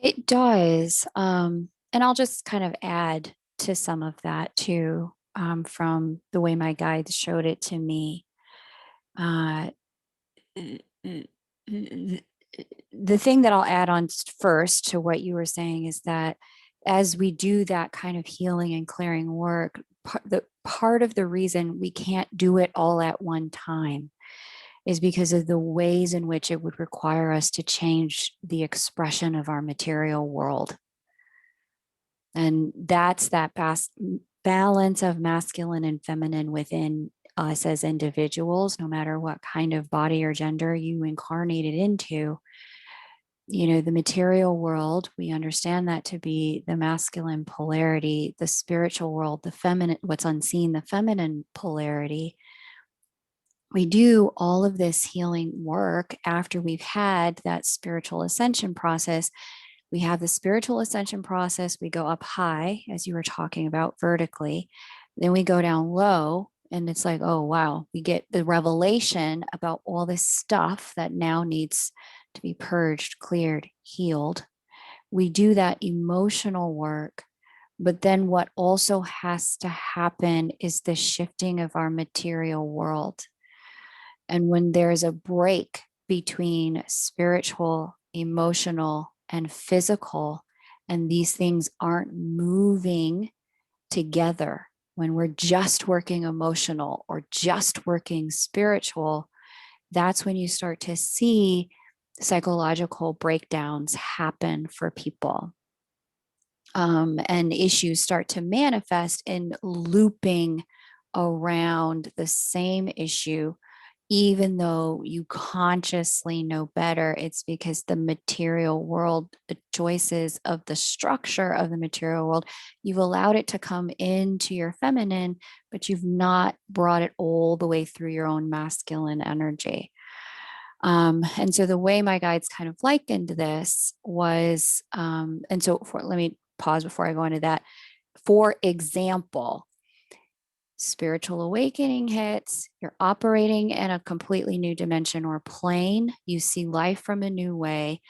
It does. And I'll just kind of add to some of that too, from the way my guides showed it to me. Uh, the thing that I'll add on first to what you were saying is that as we do that kind of healing and clearing work, part of the reason we can't do it all at one time is because of the ways in which it would require us to change the expression of our material world. And that's that balance of masculine and feminine within us as individuals, no matter what kind of body or gender you incarnated into. The material world, we understand that to be the masculine polarity, the spiritual world, the feminine, what's unseen, the feminine polarity. We do all of this healing work after we've had that spiritual ascension process. We have the spiritual ascension process. We go up high, as you were talking about, vertically. Then we go down low, and it's like, oh, wow, we get the revelation about all this stuff that now needs to be purged, cleared, healed. We do that emotional work. But then what also has to happen is the shifting of our material world. And when there's a break between spiritual, emotional, and physical, and these things aren't moving together, when we're just working emotional or just working spiritual, that's when you start to see psychological breakdowns happen for people. And issues start to manifest in looping around the same issue, even though you consciously know better. It's because the material world, the choices of the structure of the material world, you've allowed it to come into your feminine, but you've not brought it all the way through your own masculine energy. And so the way my guides kind of likened this was, let me pause before I go into that. For example, spiritual awakening hits, you're operating in a completely new dimension or plane. You see life from a new way.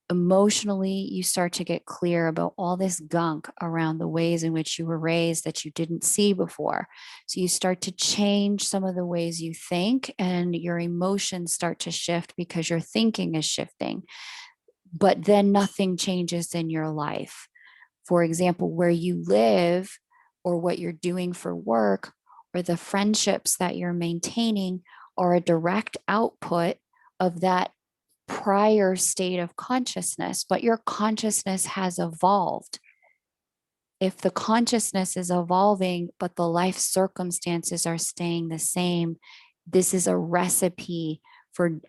Emotionally, you start to get clear about all this gunk around the ways in which you were raised that you didn't see before. So you start to change some of the ways you think, and your emotions start to shift because your thinking is shifting. But then nothing changes in your life. For example, where you live or what you're doing for work or the friendships that you're maintaining are a direct output of that prior state of consciousness, but your consciousness has evolved. If the consciousness is evolving, but the life circumstances are staying the same, this is a recipe for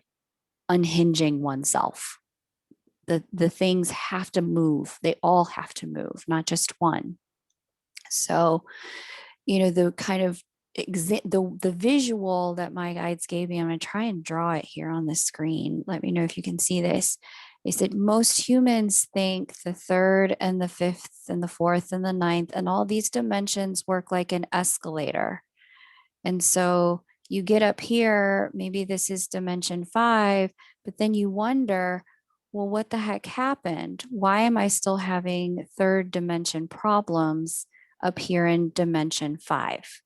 unhinging oneself. The things have to move. They all have to move, not just one. So, the kind of the visual that my guides gave me, I'm going to try and draw it here on the screen. Let me know if you can see this. They said most humans think the third and the fifth and the fourth and the ninth and all these dimensions work like an escalator. And so you get up here, maybe this is dimension 5, but then you wonder, well, what the heck happened? Why am I still having third dimension problems up here in dimension 5?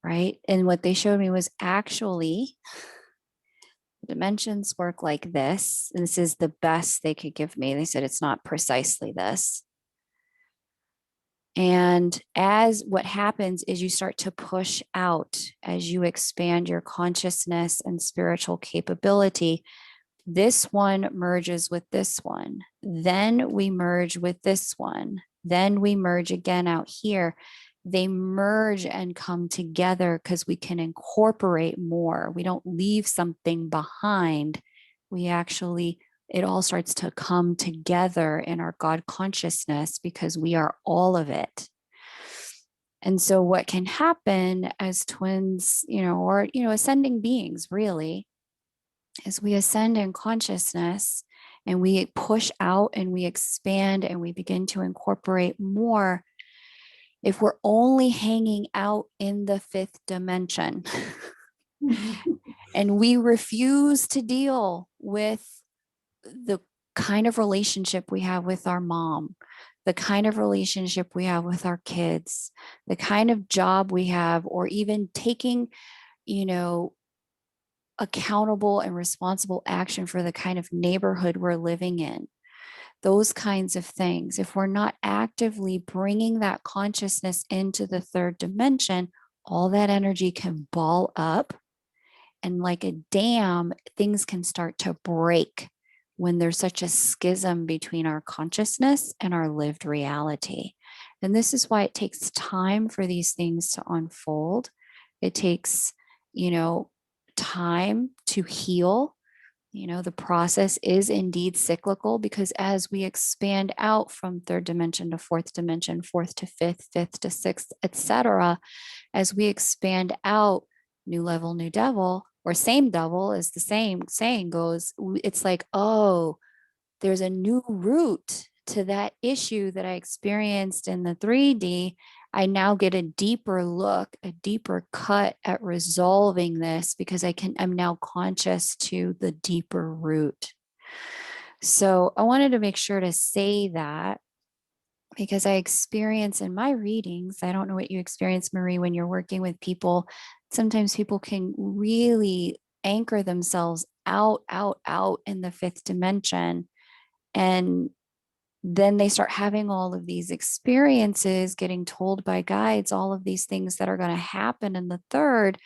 Right? And what they showed me was actually dimensions work like this. And this is the best they could give me. They said it's not precisely this. And as what happens is you start to push out as you expand your consciousness and spiritual capability. This one merges with this one. Then we merge with this one. Then we merge again out here. They merge and come together because we can incorporate more. We don't leave something behind. It all starts to come together in our God consciousness because we are all of it. And so what can happen as twins, or ascending beings really, is we ascend in consciousness and we push out and we expand and we begin to incorporate more. If we're only hanging out in the 5th dimension and we refuse to deal with the kind of relationship we have with our mom, the kind of relationship we have with our kids, the kind of job we have, or even taking, accountable and responsible action for the kind of neighborhood we're living in, those kinds of things. If we're not actively bringing that consciousness into the 3rd dimension, all that energy can ball up, and like a dam, things can start to break when there's such a schism between our consciousness and our lived reality. And this is why it takes time for these things to unfold. It takes, you know, time to heal. You know, the process is indeed cyclical, because as we expand out from third dimension to fourth dimension, fourth to fifth, fifth to sixth, etc., as we expand out, new level, new devil, or same devil, as the same saying goes, it's like, oh, there's a new root to that issue that I experienced in the 3D. I now get a deeper look, a deeper cut at resolving this, because I'm now conscious to the deeper root. So I wanted to make sure to say that, because I experience in my readings, I don't know what you experience, Marie, when you're working with people. Sometimes people can really anchor themselves out in the fifth dimension. And then they start having all of these experiences, getting told by guides all of these things that are going to happen in the third.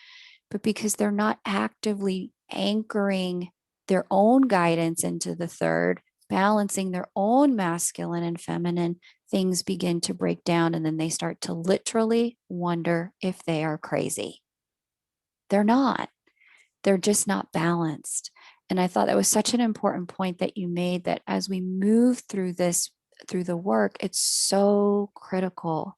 But because they're not actively anchoring their own guidance into the third, balancing their own masculine and feminine, things begin to break down. And then they start to literally wonder if they are crazy. They're not. They're just not balanced. And I thought that was such an important point that you made, that as we move through this, through the work, it's so critical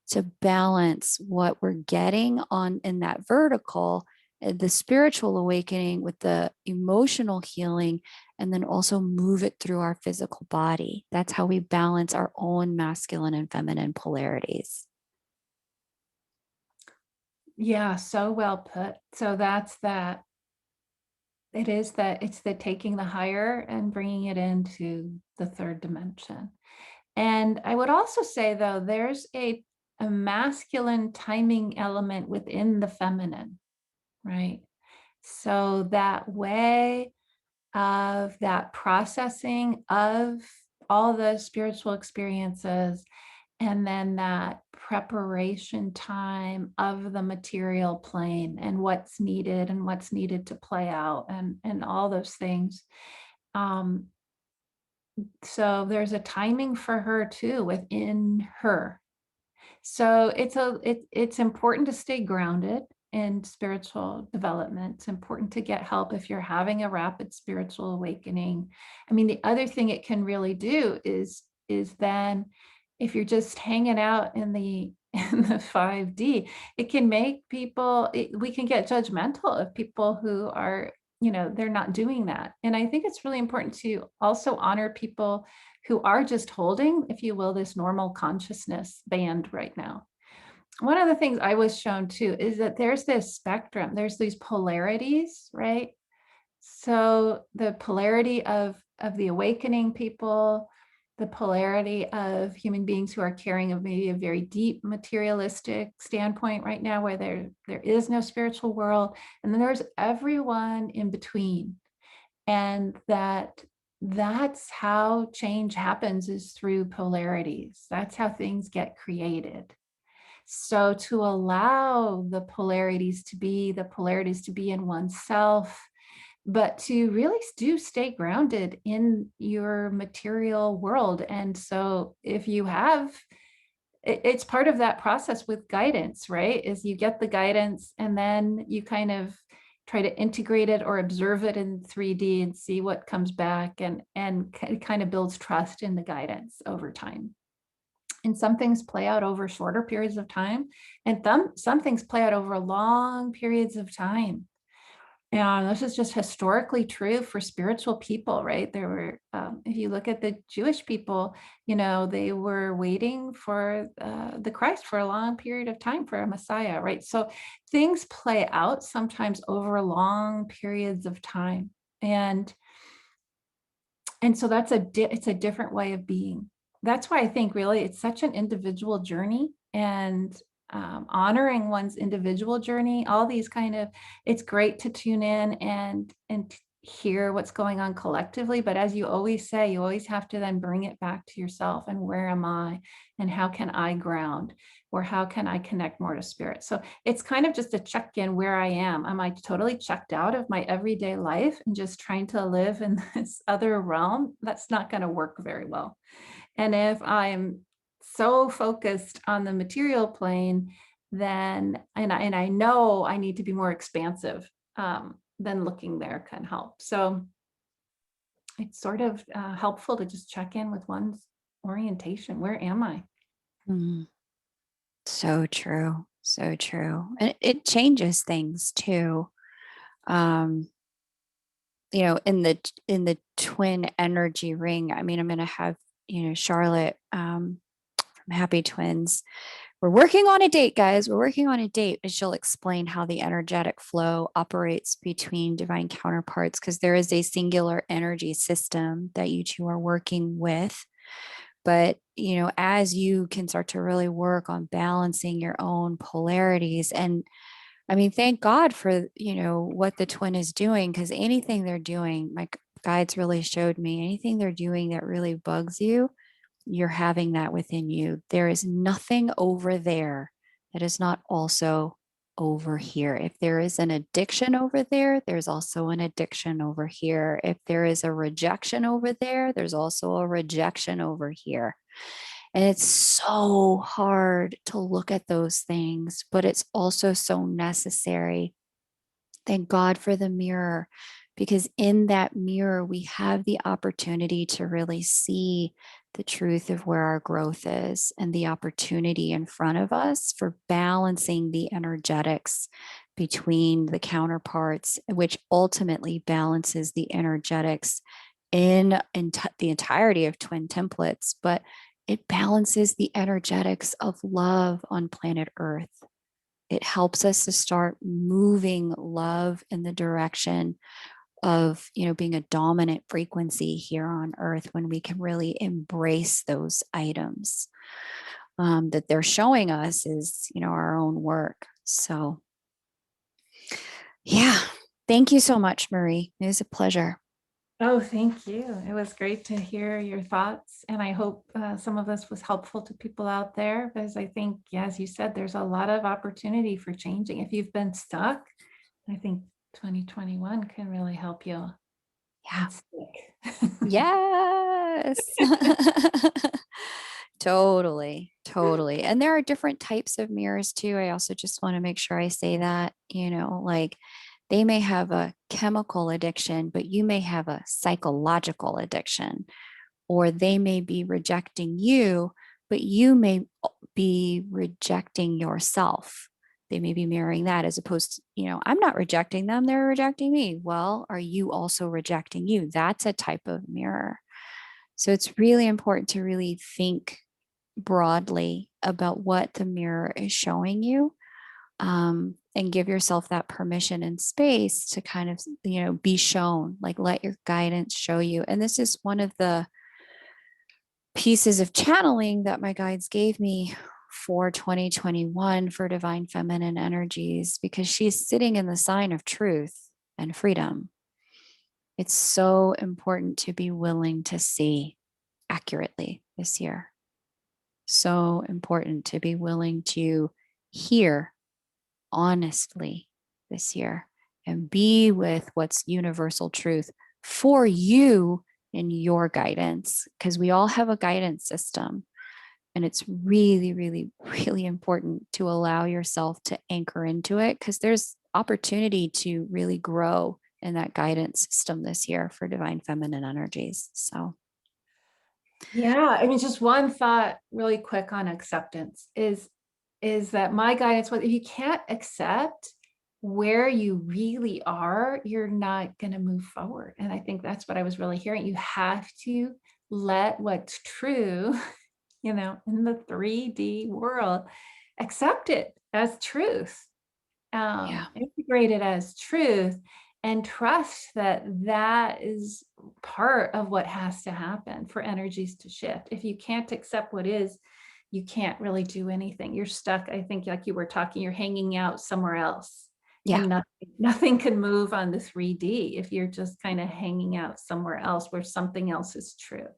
to balance what we're getting on in that vertical, the spiritual awakening, with the emotional healing, and then also move it through our physical body. That's how we balance our own masculine and feminine polarities. Yeah, so well put. So that's that. It is that it's the taking the higher and bringing it into the third dimension. And I would also say, though, there's a masculine timing element within the feminine, right? So that way of that processing of all the spiritual experiences, and then that preparation time of the material plane and what's needed to play out, and all those things. Um, so there's a timing for her too within her. So it's important to stay grounded in spiritual development. It's important to get help if you're having a rapid spiritual awakening. I mean, the other thing it can really do is then, if you're just hanging out in the in the 5D, it can make people, we can get judgmental of people who are, they're not doing that. And I think it's really important to also honor people who are just holding, if you will, this normal consciousness band right now. One of the things I was shown too is that there's this spectrum, there's these polarities, right? So the polarity of the awakening people, the polarity of human beings who are carrying of maybe a very deep materialistic standpoint right now, where there is no spiritual world, and then there's everyone in between. And that's how change happens, is through polarities. That's how things get created. So to allow the polarities to be in oneself, but to really do stay grounded in your material world. And so if you have, it's part of that process with guidance, right? Is you get the guidance and then you kind of try to integrate it or observe it in 3D and see what comes back, and it kind of builds trust in the guidance over time. And some things play out over shorter periods of time, and some things play out over long periods of time. And this is just historically true for spiritual people, right? There were, if you look at the Jewish people, they were waiting for the Christ for a long period of time, for a Messiah, right? So things play out sometimes over long periods of time. And so it's a different way of being. That's why I think really it's such an individual journey, and honoring one's individual journey, all these it's great to tune in and hear what's going on collectively. But as you always say, you always have to then bring it back to yourself, and where am I, and how can I ground, or how can I connect more to spirit? So it's kind of just a check-in where I am. Am I totally checked out of my everyday life and just trying to live in this other realm? That's not going to work very well. And if I'm so focused on the material plane, then, and I know I need to be more expansive, then looking there can help. So it's sort of helpful to just check in with one's orientation. Where am I? Mm, so true. So true. And it changes things too. Um, in the twin energy ring, I mean, I'm going to have, Charlotte, from Happy Twins. We're working on a date, guys. We're working on a date, and she'll explain how the energetic flow operates between divine counterparts, because there is a singular energy system that you two are working with. But, as you can start to really work on balancing your own polarities, and I mean, thank God for, what the twin is doing, because anything they're doing, my guides really showed me, anything they're doing that really bugs you, you're having that within you. There is nothing over there that is not also over here. If there is an addiction over there, there's also an addiction over here. If there is a rejection over there, there's also a rejection over here. And it's so hard to look at those things, but it's also so necessary. Thank God for the mirror, because in that mirror, we have the opportunity to really see the truth of where our growth is, and the opportunity in front of us for balancing the energetics between the counterparts, which ultimately balances the energetics in the entirety of twin templates, but it balances the energetics of love on planet Earth. It helps us to start moving love in the direction of, being a dominant frequency here on Earth, when we can really embrace those items that they're showing us is, our own work. So, yeah, thank you so much, Marie. It was a pleasure. Oh, thank you. It was great to hear your thoughts. And I hope some of this was helpful to people out there, because I think, yeah, as you said, there's a lot of opportunity for changing. If you've been stuck, I think 2021 can really help you Yeah. unstick. Yes. Totally, totally. And there are different types of mirrors too. I also just want to make sure I say that, like they may have a chemical addiction, but you may have a psychological addiction, or they may be rejecting you, but you may be rejecting yourself. They may be mirroring that, as opposed to, I'm not rejecting them, they're rejecting me. Well, are you also rejecting you? That's a type of mirror. So it's really important to really think broadly about what the mirror is showing you, and give yourself that permission and space to kind of, be shown, like let your guidance show you. And this is one of the pieces of channeling that my guides gave me for 2021 for divine feminine energies, because she's sitting in the sign of truth and freedom. It's so important to be willing to see accurately this year. So important to be willing to hear honestly this year, and be with what's universal truth for you in your guidance, because we all have a guidance system. And it's really, really, really important to allow yourself to anchor into it, because there's opportunity to really grow in that guidance system this year for divine feminine energies. So, Yeah, I mean, just one thought really quick on acceptance is that my guidance was, if you can't accept where you really are, you're not going to move forward. And I think that's what I was really hearing. You have to let what's true, in the 3D world, accept it as truth, yeah. integrate it as truth, and trust that that is part of what has to happen for energies to shift. If you can't accept what is, you can't really do anything. You're stuck. I think, like you were talking, you're hanging out somewhere else. Yeah. And nothing can move on the 3D if you're just kind of hanging out somewhere else where something else is true.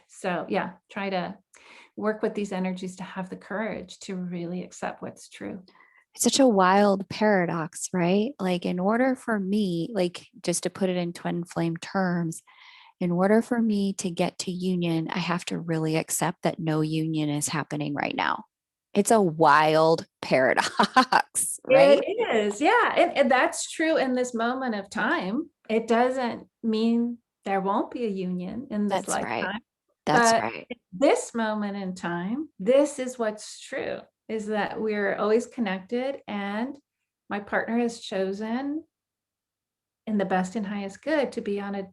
So yeah, try to work with these energies to have the courage to really accept what's true. It's such a wild paradox, right? Like, in order for me, like, just to put it in twin flame terms, in order for me to get to union, I have to really accept that no union is happening right now. It's a wild paradox, right? It is, yeah. And that's true in this moment of time. It doesn't mean there won't be a union in this That's right. lifetime. That's But right. this moment in time, this is what's true, is that we're always connected, and my partner has chosen in the best and highest good to be on a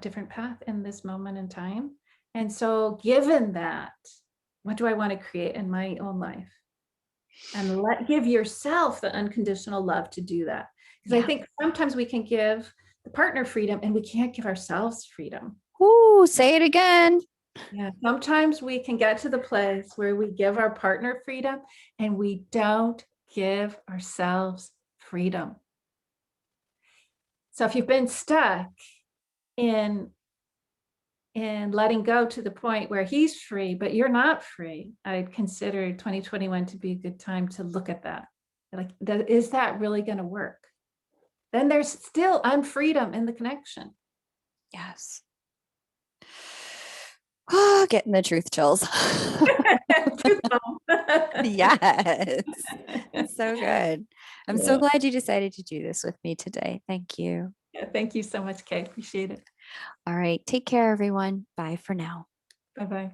different path in this moment in time. And so given that, what do I want to create in my own life? And give yourself the unconditional love to do that. Because I Yeah. think sometimes we can give the partner freedom and we can't give ourselves freedom. Ooh, say it again. Yeah, sometimes we can get to the place where we give our partner freedom and we don't give ourselves freedom. So if you've been stuck in letting go to the point where he's free, but you're not free, I'd consider 2021 to be a good time to look at that. Like, is that really going to work? Then there's still unfreedom in the connection. Yes. Oh, getting the truth chills. Truth bomb. Yes. It's so good. I'm so Yeah. glad you decided to do this with me today. Thank you. Yeah, thank you so much, Kay. Appreciate it. All right. Take care, everyone. Bye for now. Bye bye.